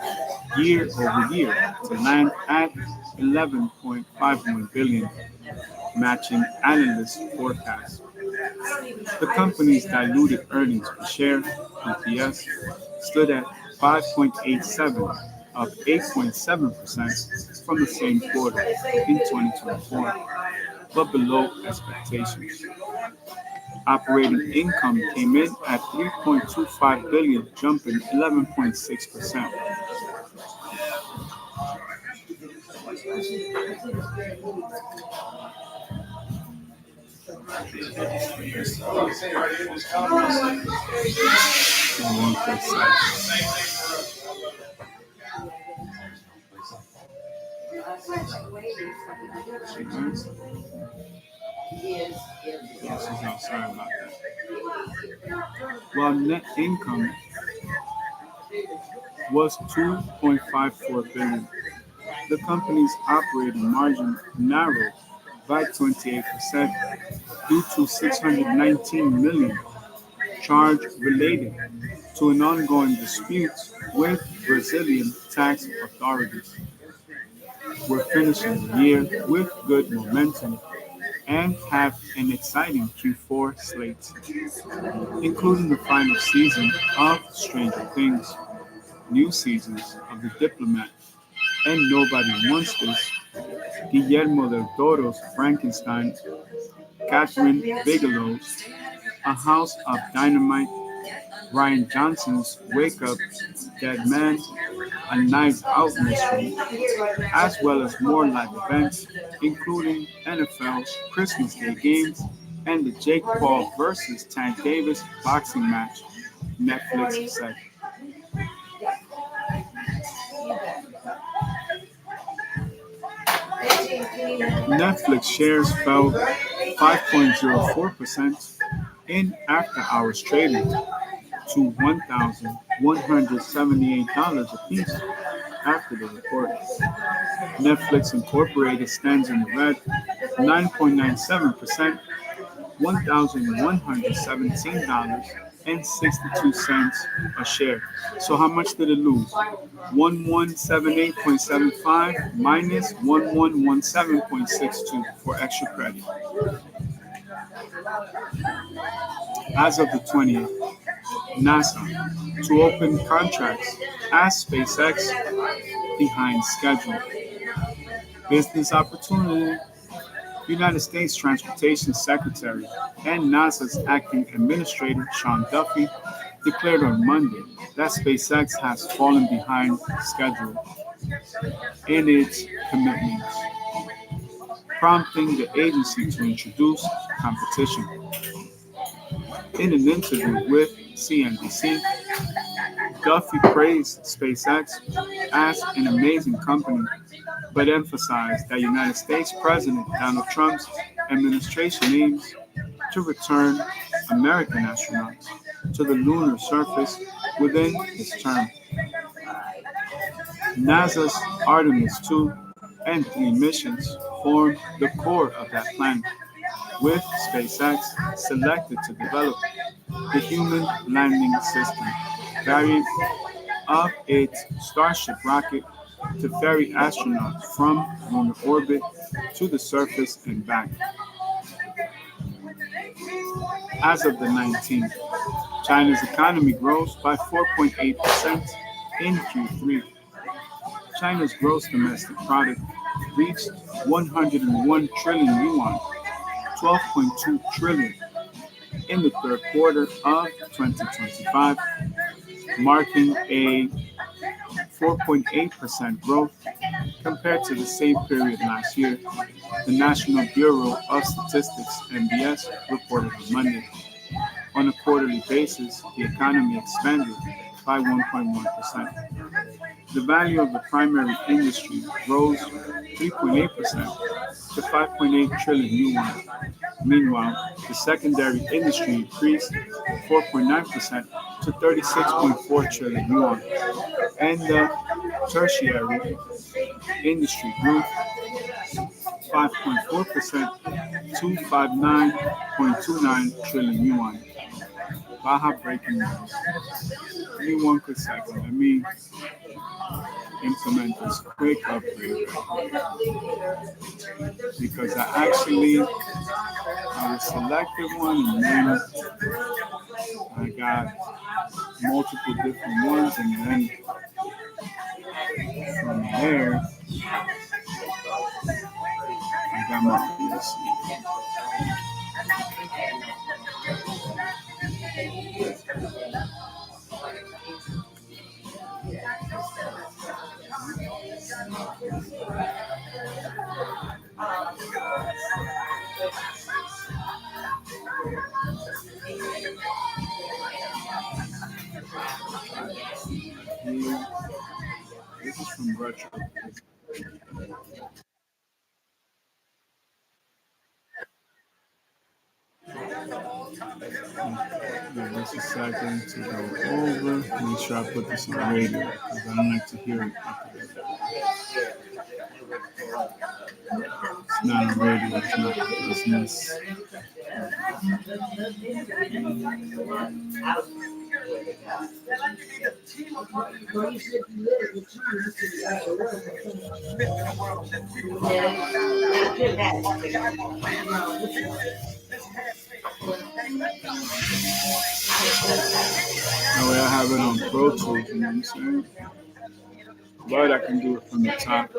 year over year to land at 11.51 billion, matching analyst forecasts. The company's diluted earnings per share (EPS) stood at 5.87, up 8.7% from the same quarter in 2024, but below expectations. Operating income came in at 3.25 billion, jumping 11.6%. Sorry about that. While net income was 2.54 billion, the company's operating margin narrowed by 28% due to 619 million charge related to an ongoing dispute with Brazilian tax authorities. We're finishing the year with good momentum and have an exciting Q4 slate, including the final season of Stranger Things, new seasons of The Diplomat, and Nobody Wants This, Guillermo del Toro's Frankenstein, Catherine Bigelow's A House of Dynamite, Ryan Johnson's Wake Up, Dead Man, A Knives Out Mystery, as well as more live events, including NFL Christmas Day games and the Jake Paul versus Tank Davis boxing match, Netflix said. Netflix shares fell 5.04% in after-hours trading to $1,178 apiece after the report. Netflix Incorporated stands in the red, 9.97%, $1,117.62 a share. So how much did it lose? 1178.75 minus 1117.62 for extra credit. As of the 20th, NASA to open contracts as SpaceX behind schedule. Business opportunity. United States Transportation Secretary and NASA's acting administrator Sean Duffy declared on Monday that SpaceX has fallen behind schedule in its commitments, prompting the agency to introduce competition. In an interview with CNBC, Duffy praised SpaceX as an amazing company, but emphasized that United States President Donald Trump's administration aims to return American astronauts to the lunar surface within his term. NASA's Artemis 2 and 3 missions form the core of that plan, with SpaceX selected to develop the human landing system variant of its Starship rocket to ferry astronauts from lunar orbit to the surface and back. As of the 19th, China's economy grows by 4.8% in Q3. China's gross domestic product reached 101 trillion yuan, 12.2 trillion in the third quarter of 2025, marking a 4.8% growth compared to the same period last year, the National Bureau of Statistics (NBS) reported on Monday. On a quarterly basis, the economy expanded by 1.1%. The value of the primary industry rose 3.8% to 5.8 trillion yuan. Meanwhile, the secondary industry increased 4.9% to 36.4 trillion yuan, and the tertiary industry grew 5.4% to 59.29 trillion yuan. Baja breaking news. Give me 1 quick second. Let me implement this quick upgrade because I was selected one and then I got multiple different ones and then from there I got my PSC. This is from Retro. Give us a second to go over. Make sure I put this on radio because I don't like to hear it. It's not on radio. It's not business. That way I have it on Pro Tools, you know what I'm saying? But I can do it from the top.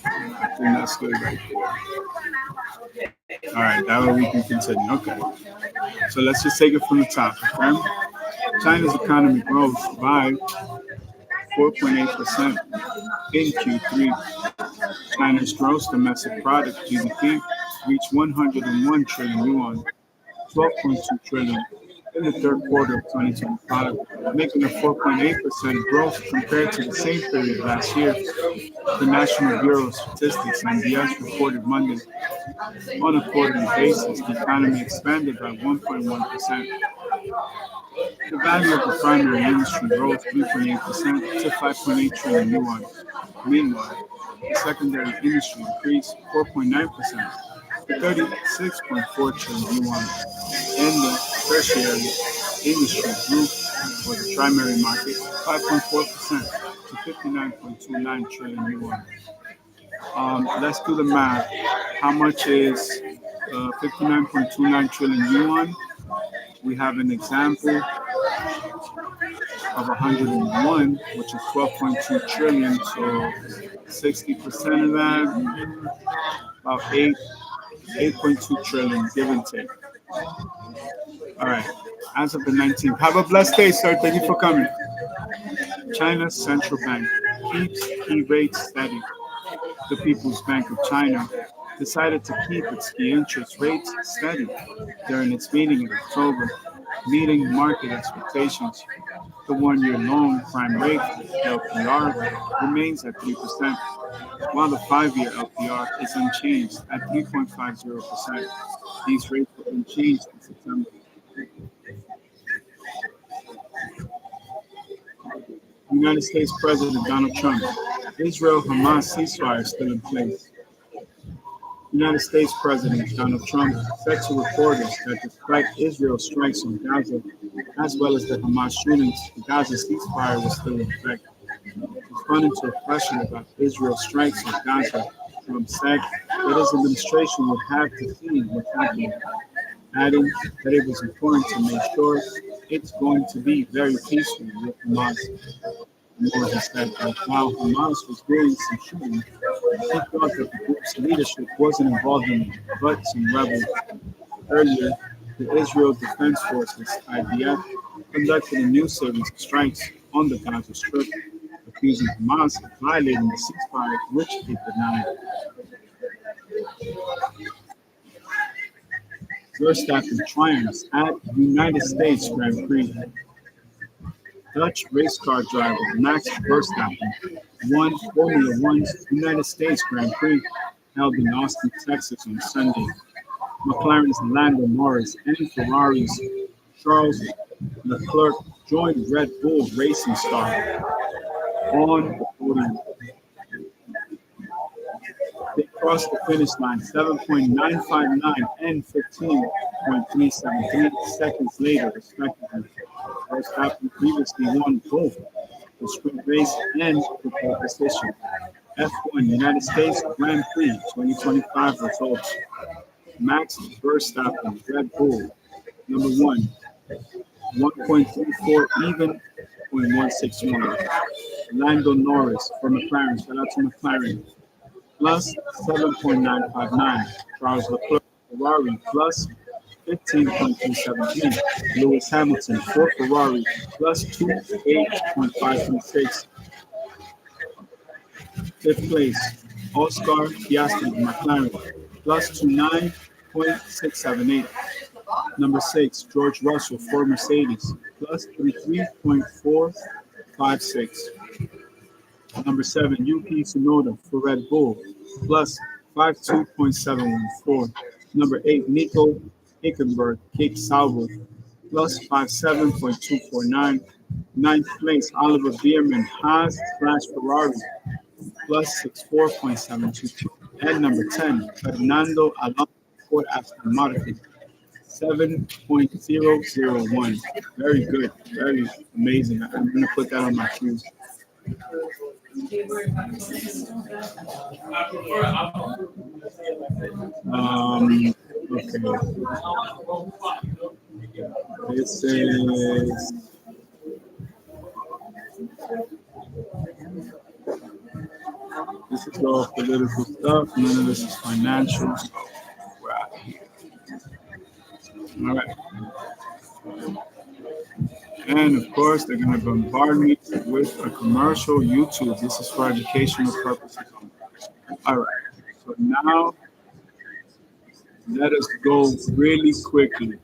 I think that's good right there. All right, that way we can continue. Okay. So let's just take it from the top, okay? China's economy grows by 4.8% in Q3. China's gross domestic product (GDP) reached 101 trillion yuan, 12.2 trillion in the third quarter of 2025, making a 4.8% growth compared to the same period last year. The National Bureau of Statistics (NBS) reported Monday. On a quarterly basis, the economy expanded by 1.1%. The value of the primary industry rose 3.8% to 5.8 trillion yuan. Meanwhile, the secondary industry increased 4.9% to 36.4 trillion yuan, and the tertiary industry grew for the primary market 5.4% to 59.29 trillion yuan. Let's do the math. How much is 59.29 trillion yuan? We have an example of 101, which is 12.2 trillion. So 60% of that, about 8.2 trillion, give and take. All right. As of the 19th. Have a blessed day, sir. Thank you for coming. China's central bank keeps key rates steady. The People's Bank of China decided to keep its key interest rates steady during its meeting in October, meeting market expectations. The 1 year loan prime rate (LPR) remains at 3%, while the 5 year LPR is unchanged at 3.50%. These rates were unchanged in September. United States President Donald Trump. Israel Hamas ceasefire still in place. United States President Donald Trump said to reporters that despite Israel's strikes on Gaza, as well as the Hamas shootings, the Gaza ceasefire was still in effect. Responding to a question about Israel's strikes on Gaza, Trump said that his administration would have to see what's happening, adding that it was important to make sure it's going to be very peaceful with Hamas. More, he said that while Hamas was doing some shooting, he thought that the group's leadership wasn't involved in it, but some rebels. Earlier, the Israel Defense Forces (IDF) conducted a new series of strikes on the Gaza Strip, accusing Hamas of violating the ceasefire, which it denied. Verstappen triumphs at United States Grand Prix. Dutch race car driver Max Verstappen won Formula One's United States Grand Prix held in Austin, Texas on Sunday. McLaren's Lando Norris and Ferrari's Charles Leclerc joined Red Bull Racing Star on the podium. They crossed the finish line 7.959 and 15.373 seconds later, respectively. Verstappen previously won both the sprint race and the pole position. F1 United States Grand Prix 2025 results. Max Verstappen, Red Bull, number one, 1.34 even, 0.161. Lando Norris for McLaren, shout out to McLaren, plus 7.959. Charles Leclerc, Ferrari, plus 15.217. Lewis Hamilton for Ferrari, plus 28.536. Fifth place, Oscar Piastri, McLaren, plus 29.678. Number 6, George Russell for Mercedes, plus 33.456. Number 7, Yuki Tsunoda for Red Bull, plus 52.714. Number 8, Nico Hülkenberg, Kick Sauber, plus 57.249. Ninth place, Oliver Bierman, Haas slash Ferrari, plus 64.722. And number 10, Fernando Alonso for Aston Martin, 7.001. Very good, very amazing. I'm going to put that on my shoes. Okay. This is all political stuff. None of this is financial. So we're out of here. All right. And of course, they're going to bombard me with a commercial YouTube. This is for educational purposes only. All right. So now let us go really quickly.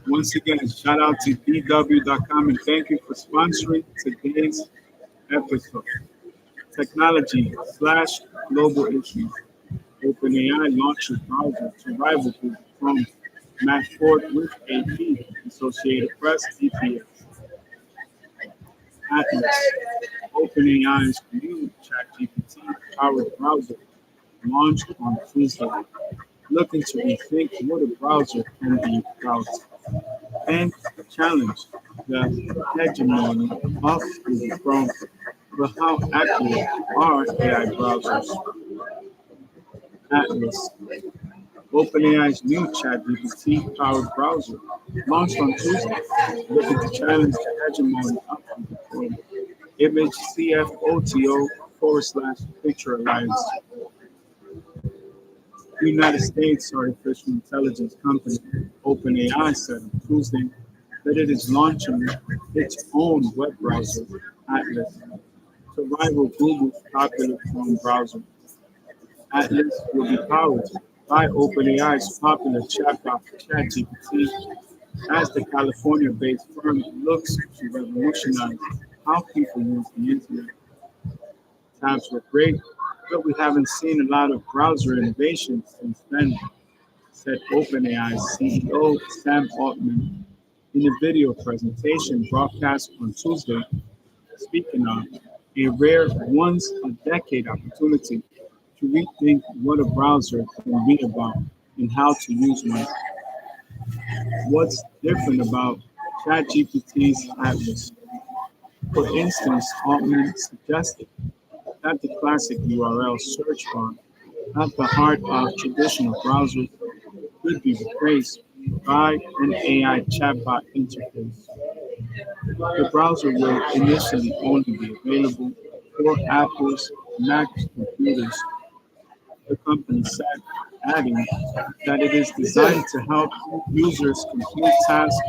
Once again, shout out to DW.com and thank you for sponsoring today's episode. Technology slash global issues. OpenAI launches browser to rival Google Chrome. Match Ford with AP, Associated Press, EPS. Atlas, OpenAI's new ChatGPT powered browser launched on Tuesday, looking to rethink what a browser can be about and challenge the hegemony of Google Chrome. But how accurate are AI browsers? Atlas, OpenAI's new ChatGPT powered browser, launched on Tuesday, looking to challenge the hegemony of Google Chrome. Image CFOTO / Picture Alliance. United States artificial intelligence company OpenAI said on Tuesday that it is launching its own web browser, Atlas, to rival Google's popular Chrome browser. Atlas will be powered by OpenAI's popular chatbot ChatGPT as the California-based firm looks to revolutionize how people use the internet. Times were great, but we haven't seen a lot of browser innovation since then, said OpenAI's CEO Sam Altman in a video presentation broadcast on Tuesday, speaking of a rare once a decade opportunity to rethink what a browser can be about and how to use one. What's different about ChatGPT's Atlas? For instance, Altman suggested that the classic URL search bar at the heart of traditional browsers could be replaced by an AI chatbot interface. The browser will initially only be available for Apple's Mac computers, the company said, adding that it is designed to help users complete tasks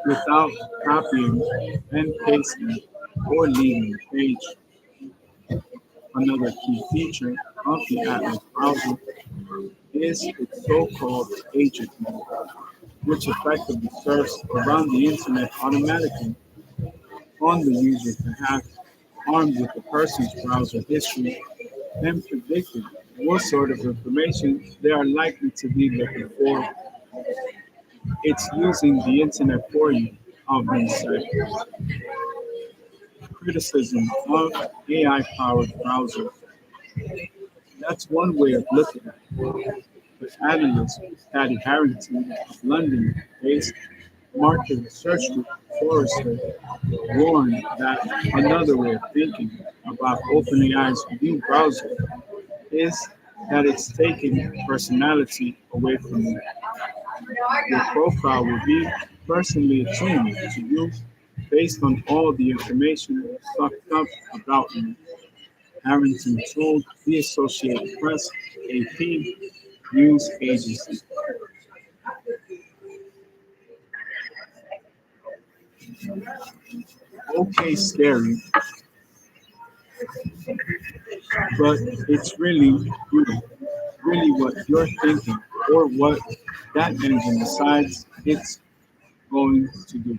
without copying and pasting or leaving the page. Another key feature of the Atlas browser is its so-called agent mode, which effectively surfs around the internet automatically on the user's behalf, armed with the person's browser history and predicting what sort of information they are likely to be looking for. It's using the internet for you, Altman said. Criticism of AI-powered browsers. That's one way of looking at it. But analyst Patty Harrington of London-based market research group Forrester warned that another way of thinking about OpenAI's new browser is that it's taking personality away from you. Your profile will be personally attuned to you based on all the information sucked up about you. Harrington told the Associated Press AP news agency. Okay, scary, but it's really you, really what you're thinking or what that engine decides it's going to do.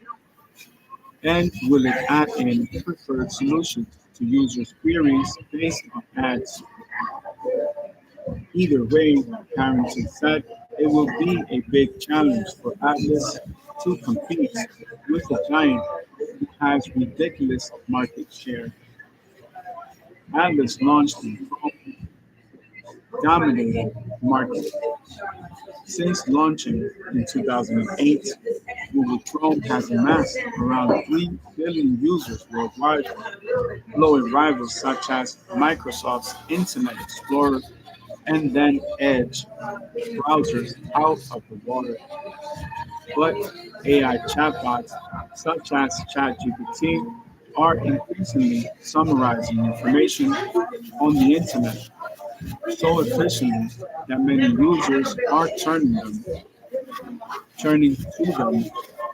And will it add in preferred solutions to users' queries based on ads? Either way, Harrington said, it will be a big challenge for Atlas to compete with a giant who has ridiculous market share. Atlas launched in dominating market. Since launching in 2008, Google Chrome has amassed around 3 billion users worldwide, blowing rivals such as Microsoft's Internet Explorer and then Edge browsers out of the water. But AI chatbots such as ChatGPT are increasingly summarizing information on the internet so efficiently that many users are turning to them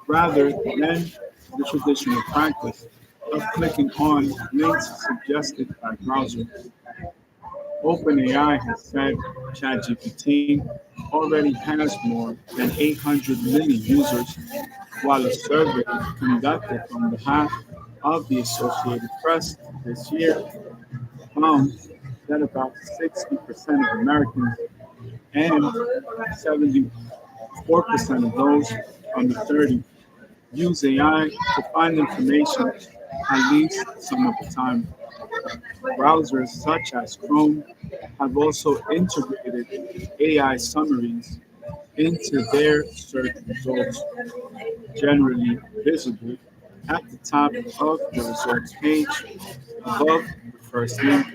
rather than the traditional practice of clicking on links suggested by browsers. OpenAI has said ChatGPT already has more than 800 million users, while a survey conducted on behalf of the Associated Press this year found that about 60% of Americans and 74% of those under 30 use AI to find information at least some of the time. Browsers such as Chrome have also integrated AI summaries into their search results, generally visible at the top of the results page above the first link.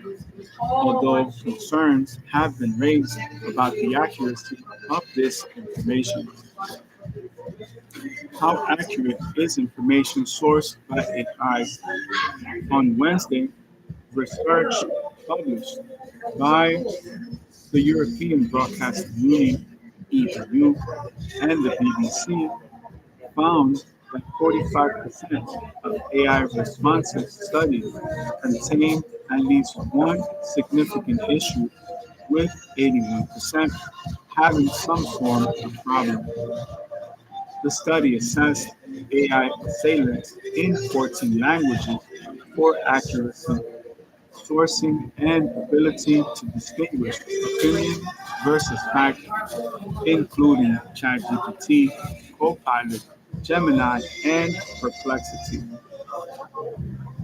Although concerns have been raised about the accuracy of this information. How accurate is information sourced by AI? On Wednesday, research published by the European Broadcasting Union (EBU) and the BBC found that 45% of AI responses studied contain at least one significant issue, with 81% having some form of problem. The study assessed AI assailants in 14 languages for accuracy, sourcing, and ability to distinguish opinion versus fact, including ChatGPT, Copilot, Gemini, and Perplexity.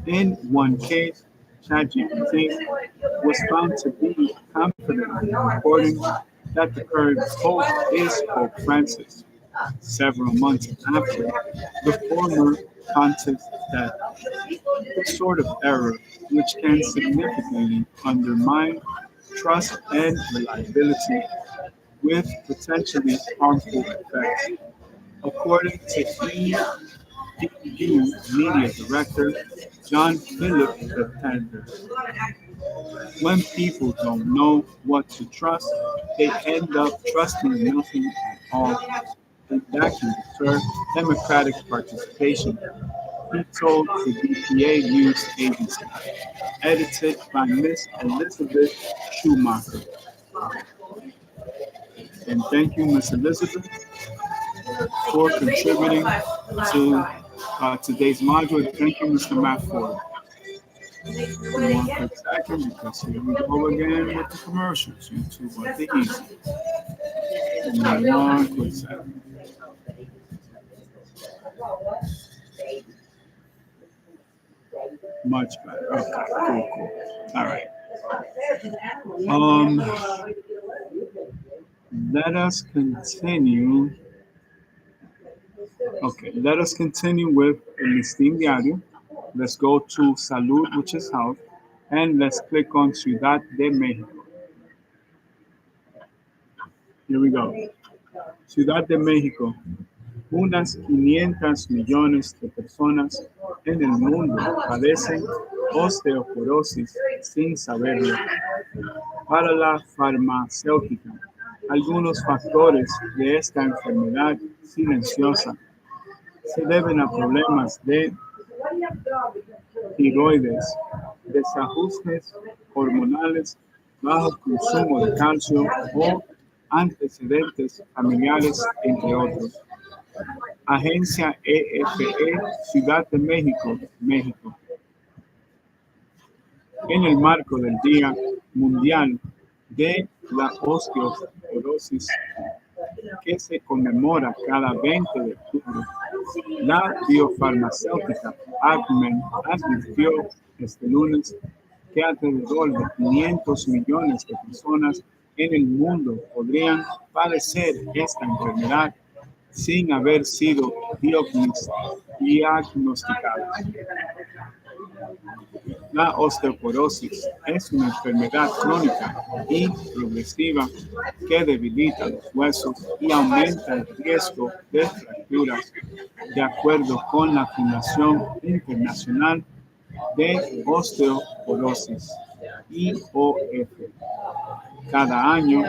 In one case, ChatGPT was found to be confident in reporting that the current Pope is Pope Francis, several months after the former contest that this sort of error, which can significantly undermine trust and reliability with potentially harmful effects. According to EU Media Director John Philip Pretender, when people don't know what to trust, they end up trusting nothing at all, and that can deter democratic participation, he told the DPA news agency, edited by Miss Elizabeth Schumacher. And thank you, Miss Elizabeth, for contributing to today's module. Thank you, Mr. Matt, for one quick second because here we go again with the commercials. YouTube want the easy. One quick second. Much better. Okay, cool. All right. Um, let us continue. Okay, let us continue with el listín diario. Let's go to Salud, which is health, and let's click on Ciudad de México. Here we go. Ciudad de México. Unas 500 millones de personas en el mundo padecen osteoporosis sin saberlo. Para la farmacéutica, algunos factores de esta enfermedad silenciosa se deben a problemas de tiroides, desajustes hormonales, bajo consumo de calcio o antecedentes familiares, entre otros. Agencia EFE, Ciudad de México, México. En el marco del Día Mundial de la Osteoporosis, que se conmemora cada 20 de octubre, la biofarmacéutica Acmen advirtió este lunes que alrededor de 500 millones de personas en el mundo podrían padecer esta enfermedad sin haber sido diagnosticadas. La osteoporosis es una enfermedad crónica y progresiva que debilita los huesos y aumenta el riesgo de fracturas, de acuerdo con la Fundación Internacional de Osteoporosis, IOF. Cada año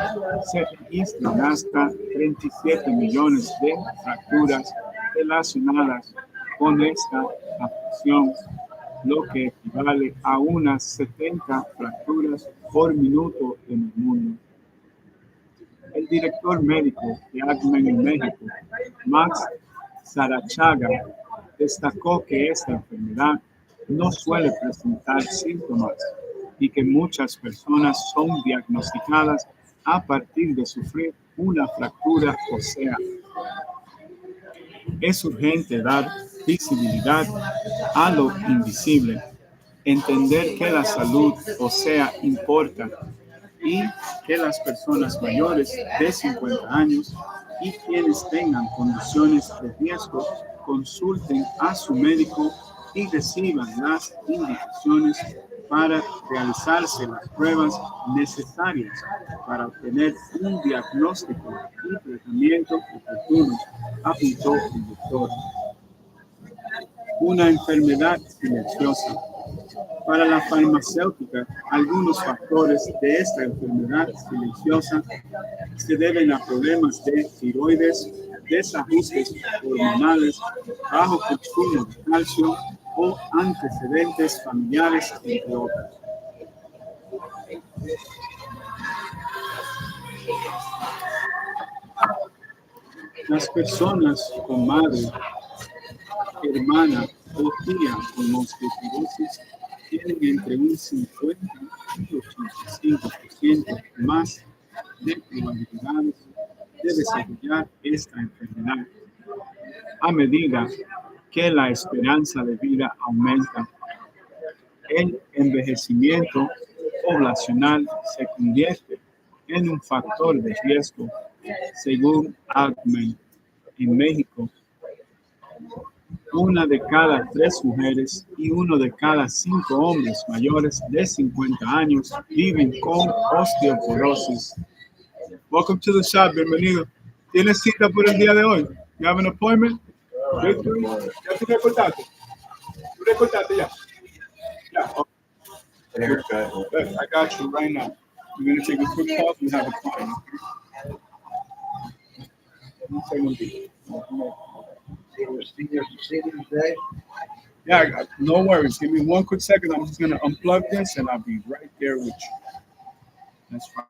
se registran hasta 37 millones de fracturas relacionadas con esta afección, lo que equivale a unas 70 fracturas por minuto en el mundo. El director médico de ACMEN en México, Max Sarachaga, destacó que esta enfermedad no suele presentar síntomas y que muchas personas son diagnosticadas a partir de sufrir una fractura ósea. Es urgente dar visibilidad a lo invisible, entender que la salud ósea importa y que las personas mayores de 50 años y quienes tengan condiciones de riesgo consulten a su médico y reciban las indicaciones para realizarse las pruebas necesarias para obtener un diagnóstico y tratamiento oportuno, apuntó el doctor. Una enfermedad silenciosa. Para la farmacéutica, algunos factores de esta enfermedad silenciosa se deben a problemas de tiroides, desajustes hormonales, bajo consumo de calcio o antecedentes familiares, entre otros. Las personas con madre, hermana o tía con osteoporosis tienen entre un 50 y 85% más de probabilidades de desarrollar esta enfermedad a medida que la esperanza de vida aumenta. El envejecimiento poblacional se convierte en un factor de riesgo, según Altman. En México, una de cada tres mujeres y uno de cada cinco hombres mayores de 50 años viven con osteoporosis. Welcome to the shop, bienvenido. ¿Tienes cita por el día de hoy? You have an appointment? Victory? ¿Ya te recortaste? ¿Tú recortaste ya? Yeah. Haircut. Good. I got you right now. We're going to take a quick pause. We have a client. Un segundito. Yeah, no worries. Give me one quick second. I'm just going to unplug this and I'll be right there with you. That's fine.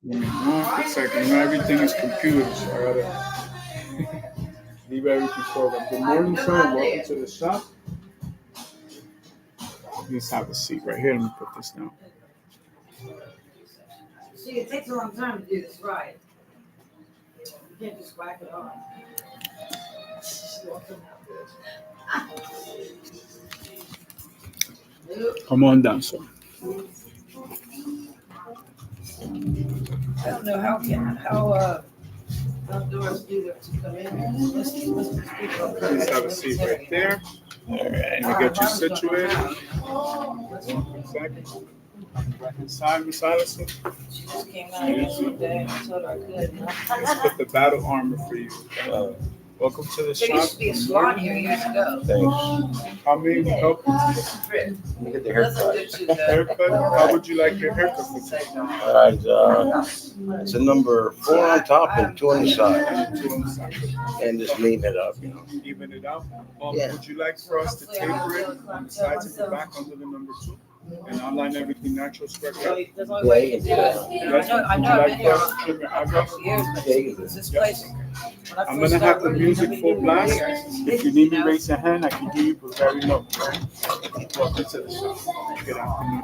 Give me one quick second. You know, everything is computers. So I gotta leave everything programmed. Good morning, sir. Welcome to the shop. Let's have a seat right here. Let me put this down. See, it takes a long time to do this right. You can't just whack it on. Come on down, sir. I don't know how outdoors do that to come in. Let's have a seat right there. All right, let me get you situated. One quick second. Right inside, Miss Allison. She just came out yesterday and I told her I could. Let's put the battle armor for you. Welcome to the shop. There used to be a salon here years ago. Thanks. How may we help you? Let me get the Doesn't haircut. do too good. Haircut? How would you like your haircut for today? All right, it's a number 4 on top and 2 on the side, Two on the side. and just neaten it up, Even it out. Yeah. Would you like for us to taper it on the sides of the back under the number 2 and outline everything natural square cut? That's the only way you can do it. I know I've been here Trim your eyebrows? for years, but it's this place. when I I'm first gonna have the started music working, full blast. If you need me, know, raise your hand. I can give you but very low. Welcome to the shop. Good afternoon.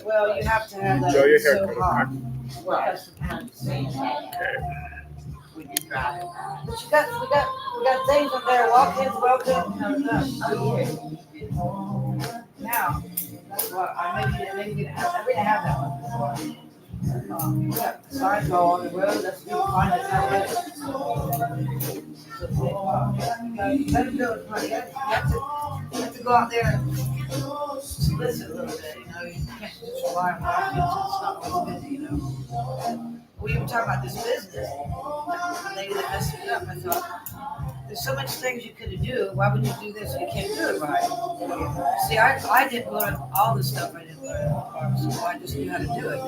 well, you have to have that. Enjoy your so haircut. hot. Okay. Well, that's the kind of thing. But we got things up there. Walk-ins, welcome. Now, well, maybe we didn't have that one before. We got signs all on the road. That's good. Find it how it is. You gotta do it, honey. You have to go out there and listen a little bit. You can't just rely on walk-ins. It's not always busy. We even talk about this business. The lady that messed it up, I thought, there's so much things you could do. Why would you do this if you can't do it right? See, I didn't learn all the stuff I didn't learn in pharmacy. So I just knew how to do it.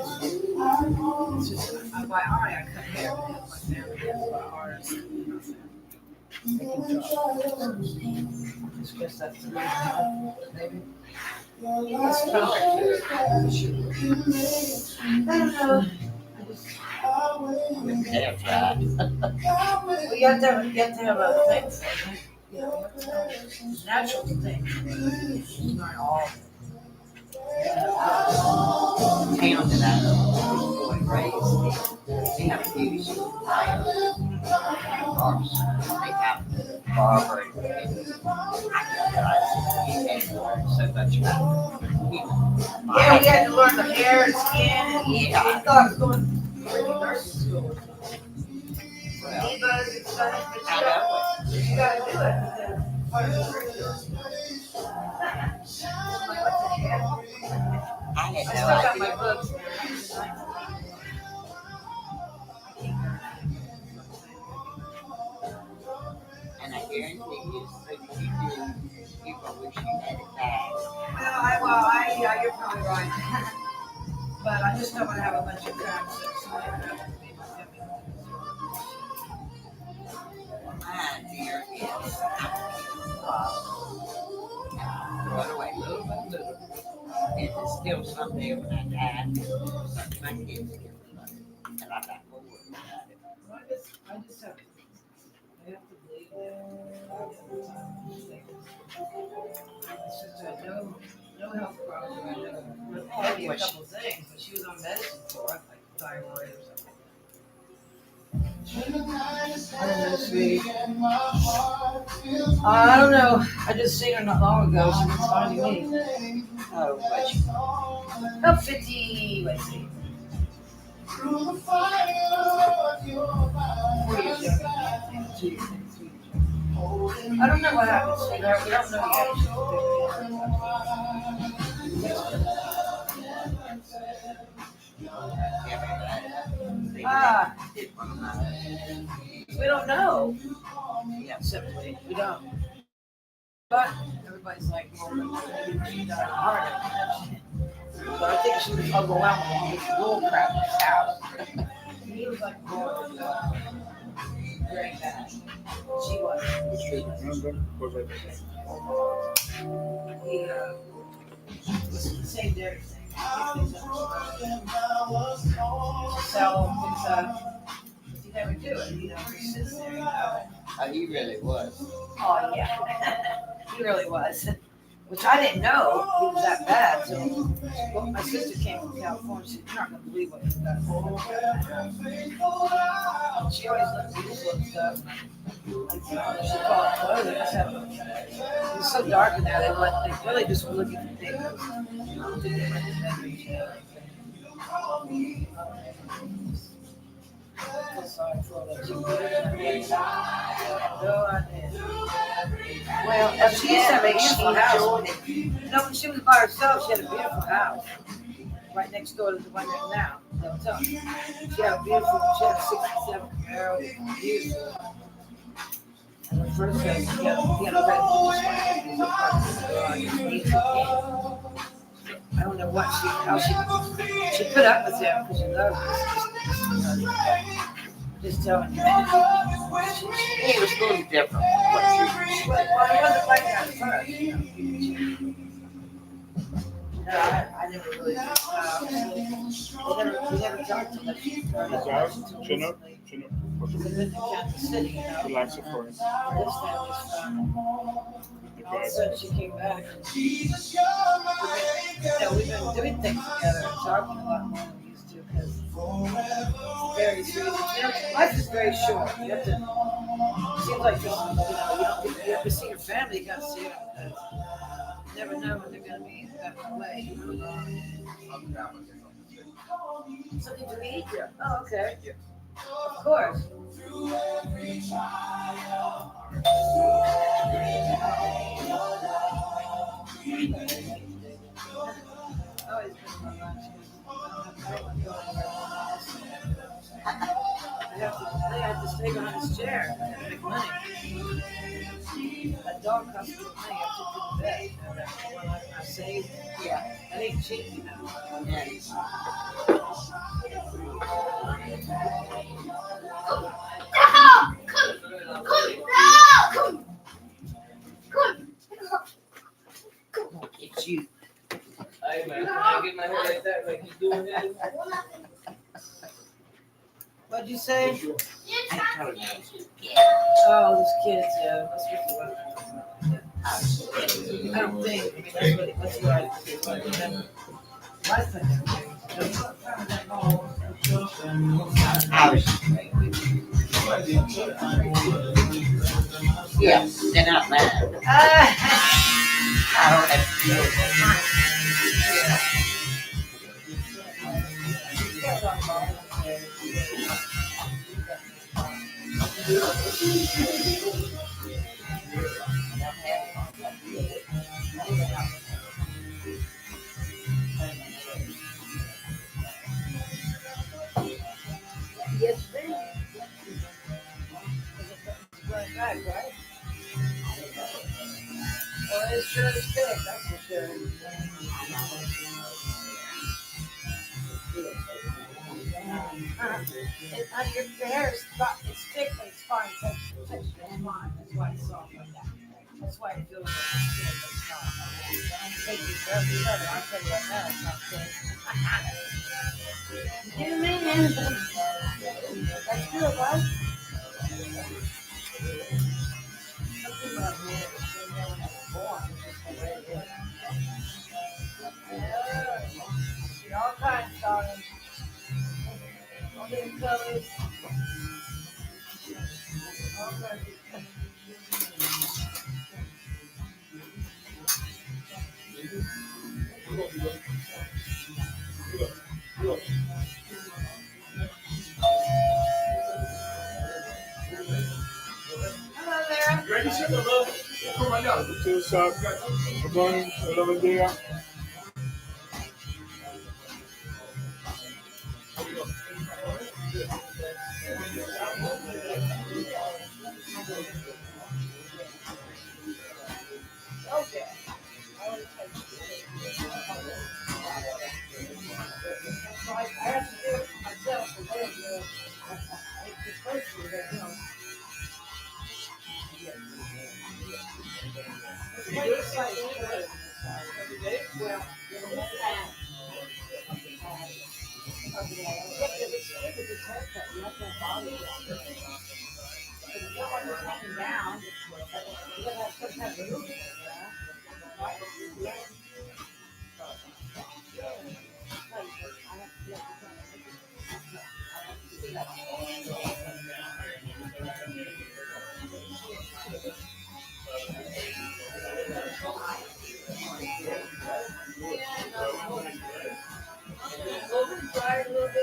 It's just by eye, I cut hair to help my family. That's my artist. It's just that's the maybe. It's perfect. I don't know. Well, you have to have a thing for it. Natural things. It's not all. Town that I was born and raised, they have huge farms. They have barber and you can't learn so much about Yeah, we had to learn the hair and skin and we thought I was going to nursing school. Buzz and stuff, but you gotta do it. Part of the curriculum. I had I no still got idea. my books. And I guarantee you, so you do, you will wish you had it back. Yeah, you're probably right. But I just don't want to have a bunch of concepts. behind here is throw it away little by little. And it's still someday when I die, my kids get it. And I'm not going to worry about it. I just have to believe that. It's just no health problem. I know maybe a couple things, but she was on medicine for it, like thyroid or something. I don't know. I just seen her not long ago. She was finding me. Oh, but About 50, let's see. 4 years younger. 2 years, 3 years younger. I don't know what happened, sweetheart. We don't know yet. We don't know. Yeah, simply. We don't. But everybody's like, well, maybe she died of heart attack. So I think she was overwhelmed with all this bull crap in his house. He was like, bored. Very bad. She was. He listened to the same dairy thing. He never do it. He sits there. he really was. Oh yeah, he really was. Which I didn't know he was that bad. So my sister came from California. She said, "You're not gonna believe what he's done." She always looked beautiful and stuff. She called it clothing. It was so dark in there. They really just were looking for things. I don't think they went to bed. Sorry for that. No idea. Well, she used to have a beautiful house. No, when she was by herself, she had a beautiful house. Right next door to the one right now. They'll tell you. She had a 67 Camaro. Beautiful. And the first house, she had a red I don't know how she put up with him because she loved him. Just telling you. He was really different. Well, it wasn't like that at first. No, I never really. We never talked to much. Chin up. We lived in Kansas City, you know. Relax it for us. This time all of a sudden she came back. We've been doing things together and talking a lot more than we used to because it's very sweet. You know, life is very short. You have to. It seems like you have to see your family. You got to see them. You never know when they're going to be that way. Something to eat? Yeah. Oh, okay. Of course. I have to stay behind this chair and make money. That dog cost me money. I took to the bed. You know, I saved. Yeah. I ain't cheap, you know. Yeah. It's you. Hey man, can I get my hair like that like he's doing that? What'd you say? I told you. Oh, those kids, yeah. That's what I don't think. I mean, that's what I my thing. Yeah, they're not mad. I don't have to deal with Yes, ma'am. Right back, right? Well, it's sure as heck, that's for sure. Your hair is it's thick, but it's fine. Texture is fine. That's why it's soft like that. That's why it feels like skin, but it's not. Take your hair together. I'll tell you right now, it's not good. That's good, right? Some people have hair that they never born. It's just the way it is. See all kinds, darling. All different colors. All kinds. Hello there. Two shop. Good morning. Hello, buen día. Okay. So I have to do it myself for them. It's supposed to, but it's like well, it's haircut. You have to bother it. But you don't want it hanging down. You gotta have some kind of movement, try it a little bit.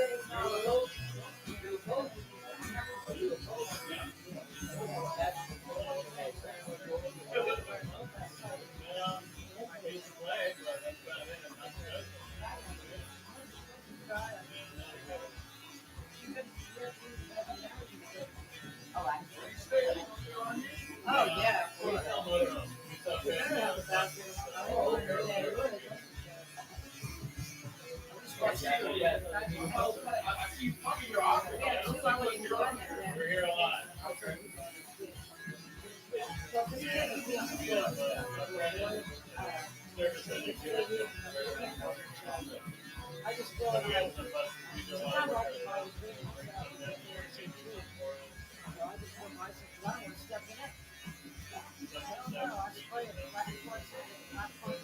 Oh yeah, of course. I just feel like sometimes I think I was doing myself. I just feel myself. I don't want to step in it. I don't know. I spray it like twice. Not twice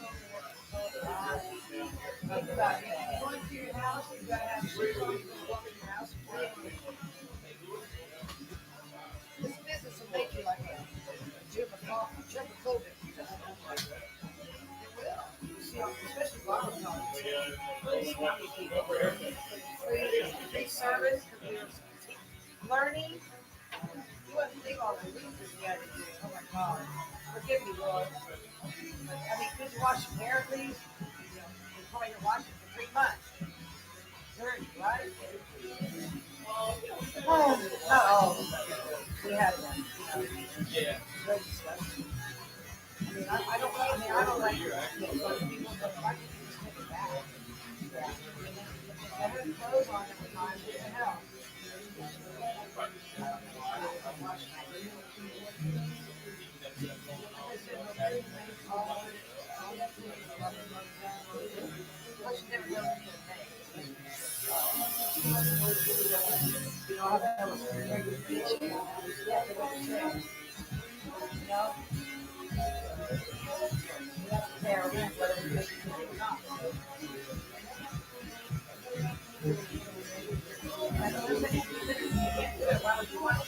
going to your house, you gotta have shoes on. You gotta walk in your house. This business will make you like a germaphobic. It will. You see, especially barbers. Free service because we're learning. You wouldn't think all the reasons you had to do. Oh my God. Forgive me, Lord. But, I mean, could you wash your hair, please? You probably gonna wash it for 3 months. Dirty, right? Oh. We had one. Yeah. Very disgusting. I mean, I don't like it. I don't like it. Some people don't like it. Just take it back. Yeah. I had clothes on every time. What the hell? You know, that was very good. You know? There, whether we make it or not. Why would you want it?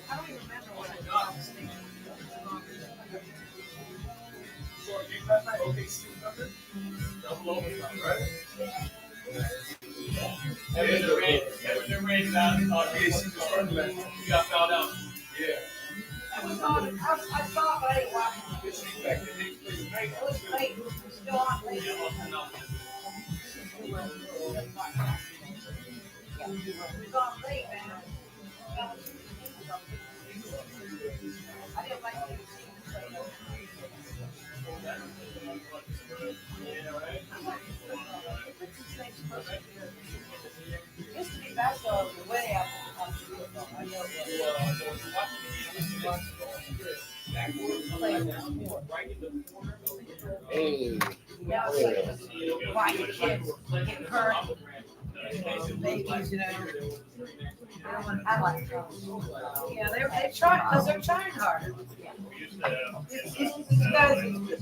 I don't even remember got found out. I saw it, I saw it, but I didn't watch it. It was late. It was still on late. Yeah, it was on late, man. I didn't like the It used to be basketball way out I know Hey, now it's like quiet kids get hurt. Babies, you know. I like those. Yeah, they try because they're trying hard. These guys,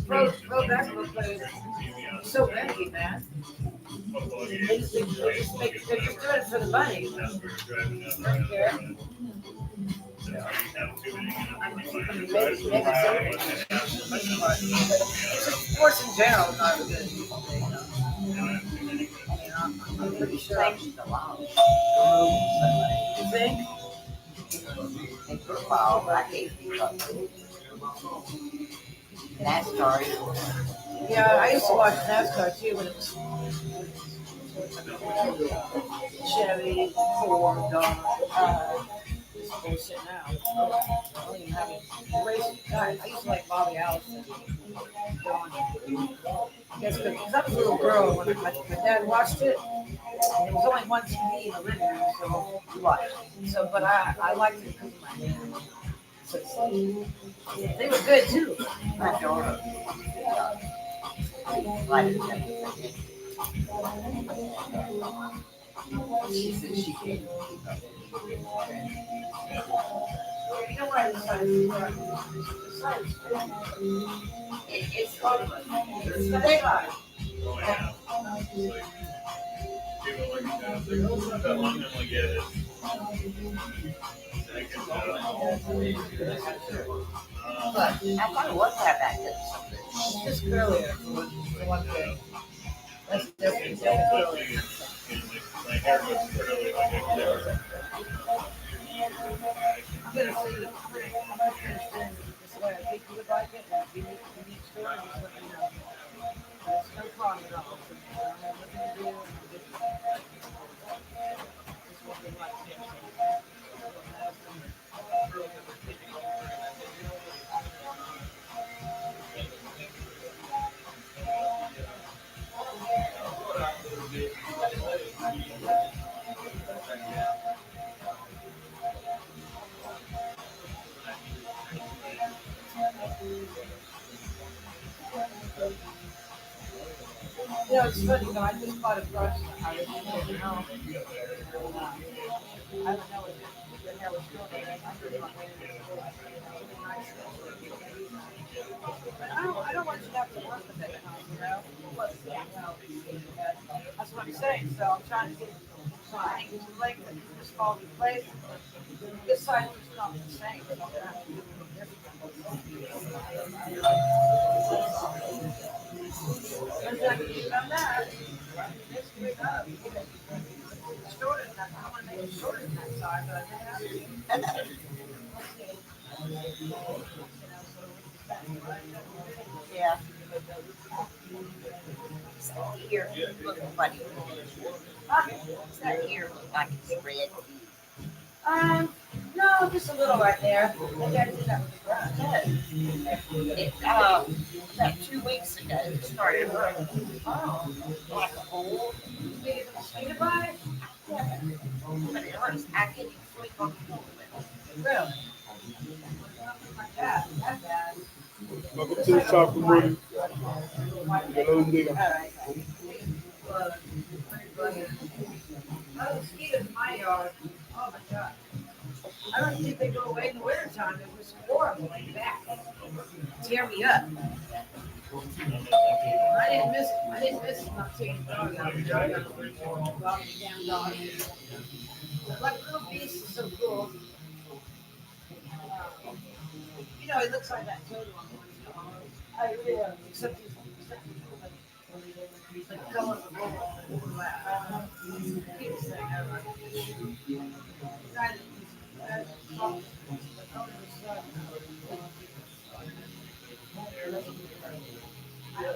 pro basketball players, so empty, man. They're just doing it for the money. Don't care. Maybe it's just sports in general is not good. I'm pretty sure. You think? And football, I hate NASCAR. Yeah, I used to watch NASCAR too when it was Chevy, Ford, bullshit now. I don't even have a race. I used to like Bobby Allison. Yes, because I was a little girl when my dad watched it. And there was only one TV in the living room, so we watched. So, but I liked it because of my dad. So, they were good too. My daughter likes them. She said she can't keep up. You know what I decided to do? It's fun. It's the big life. But I thought it was that good. It's just curlier for one thing. That's different. Curlier. I'm gonna see the I'm gonna finish doing this way. I think you would like it. If you need story, just let me know. There's no problem at all. I don't have nothing to do. Just what they like. You know, it's funny, I just bought a brush. I don't know. I don't know if the hair was good. I don't want you to have to work with it, you know? That's what I'm saying. So I'm trying to get some angles and length and just fall in place. This side is not the same. But I'm gonna have to do different. On that, let's do it up. Shorter than that. I want to make it shorter than that side, but I didn't have to. Yeah. Here, look funny. That ear looks like it's red. No, just a little right there. Maybe I did that with the brush. It, about 2 weeks ago, it started hurting. Oh, Like a hole. you get it mosquito bite? Yeah. But it hurts. I can't even sleep on the floor with Really? Nothing like that. That's bad. Welcome to the top of money. Hello, nigga. All right. Mosquitoes in my yard. Oh my God. I don't think they go away in the wintertime. It was horrible like that. Tear me up. I didn't miss not taking the dog out of the yard. Well, the damn dog. Like little beast is so cool. You know, it looks like that total on one. I really except he's like the color of the bull. keep saying that right. Guy that talked,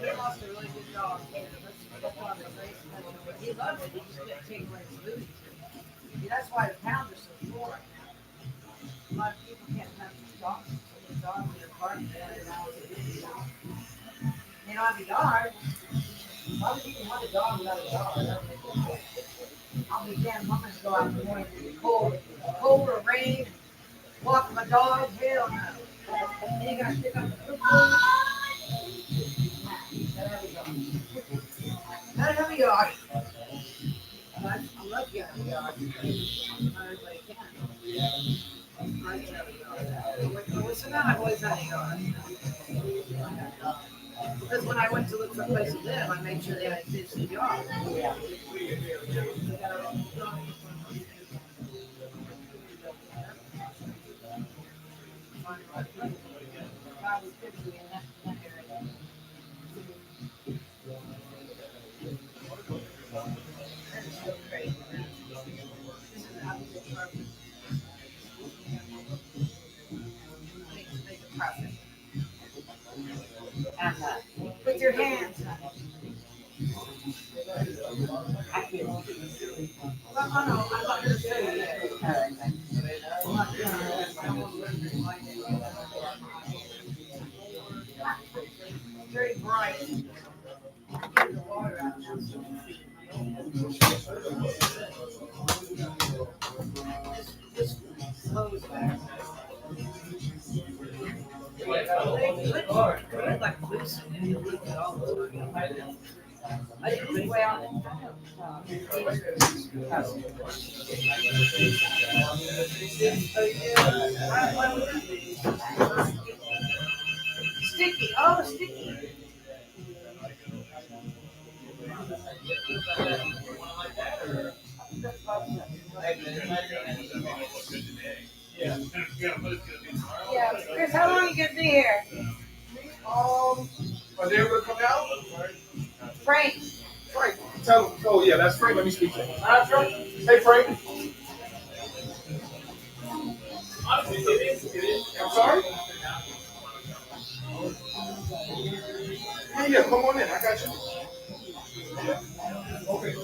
he lost a really good dog. That's why the race. He loved it. He just couldn't take away his food. See, that's why the pounds are so full right now. A lot of people can't have dogs. So the dogs in their apartment, they don't have they don't have a yard. Why would you want a dog without a yard? That doesn't make any sense. I'll be damned. I'm going to go out in the morning in the cold or rain, walk my dog. Hell no. Then you got to pick up the poop. Gotta have a yard. Gotta have a yard. I'm lucky I have a yard. Not everybody can. I can have a yard. What's the matter? I've always had a yard. Because when I went to look for a place to live, I made sure they had a decent yard. With your hands. Well, I know. I'm not going to show you yet. Very bright. The water out now. This clothes back. They like loose and you leave it all the time. I didn't think way out. Sticky. Oh, sticky. Yeah, Chris, how long are you gonna be here? Are they able to come out? Frank. Frank, tell them. Oh, yeah, that's Frank. Let me speak to him. Hey, Frank. I'm sorry? Yeah, come on in. I got you. Okay.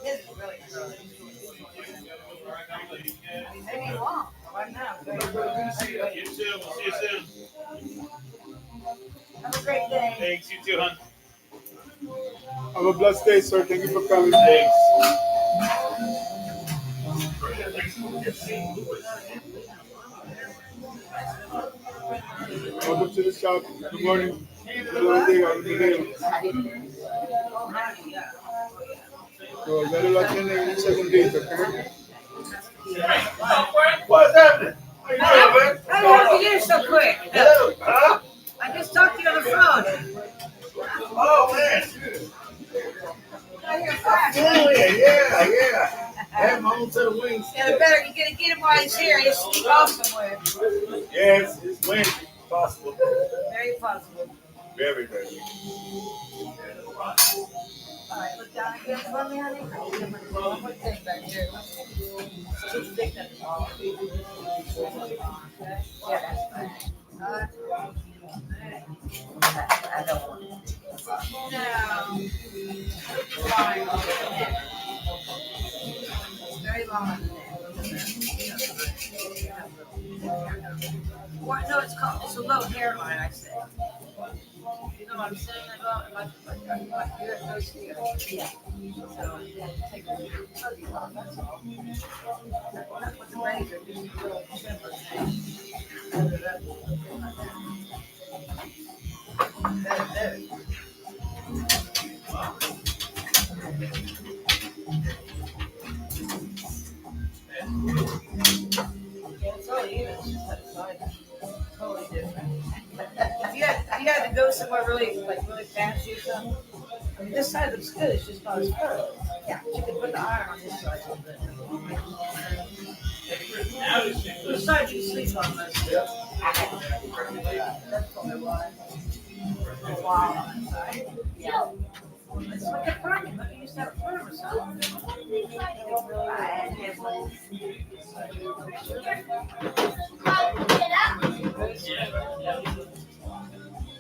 This is really curly. Maybe long. Right now. Have a great day. Thanks, you too, hon. Have a blessed day, sir. Thank you for coming. Thanks. Welcome to the shop. Good morning. Buenos días. So, dale la tienda en un segundito, ¿ok? What's happening? How you doing, man? How did you get so quick? Huh? I just talked to you on the phone. Oh, man. I hear flash. Yeah. I have my own set of wings. Yeah, better you gotta get him while he's here. He'll sneak off somewhere. Yes, it's Wednesday. Possible. Very possible. Very, very. All right, look down again for me, honey. One more thing back here. Too thick at the bottom. Okay? Yeah, that's fine. I don't want it. No. Fine. It's very long on the neck. What? No, it's a low hairline, I say. You know what I'm saying? My hair goes here. Yeah. So, take a hoodie off, that's all. Not with the razor, just a little trimmer thing. Cut it up. There. Yeah, it's all even, it's just that side. Totally different. If you had to go somewhere really fancy or something, I mean, this side looks good, it's just not as curved. Yeah. But you can put the iron on this side a little bit. Which side do you sleep on most? That's probably why. For a while on that side. Yeah. It's like a perm, but you used to have a perm or something. I had one.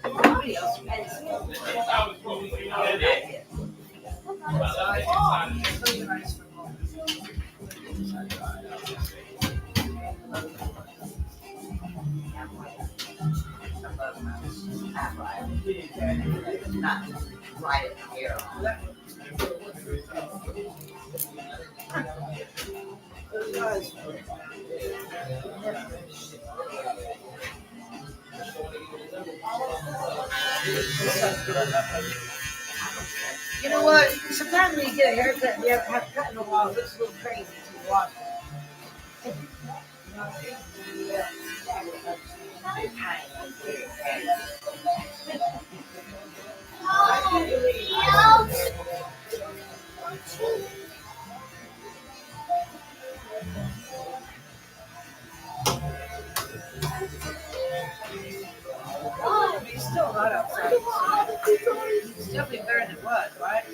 Nobody else can. So nice for home. Not right in here. Those guys. You know what? Sometimes when you get a haircut and you haven't cut in a while, it looks a little crazy to watch. He's still not outside. It's definitely better than it was, right?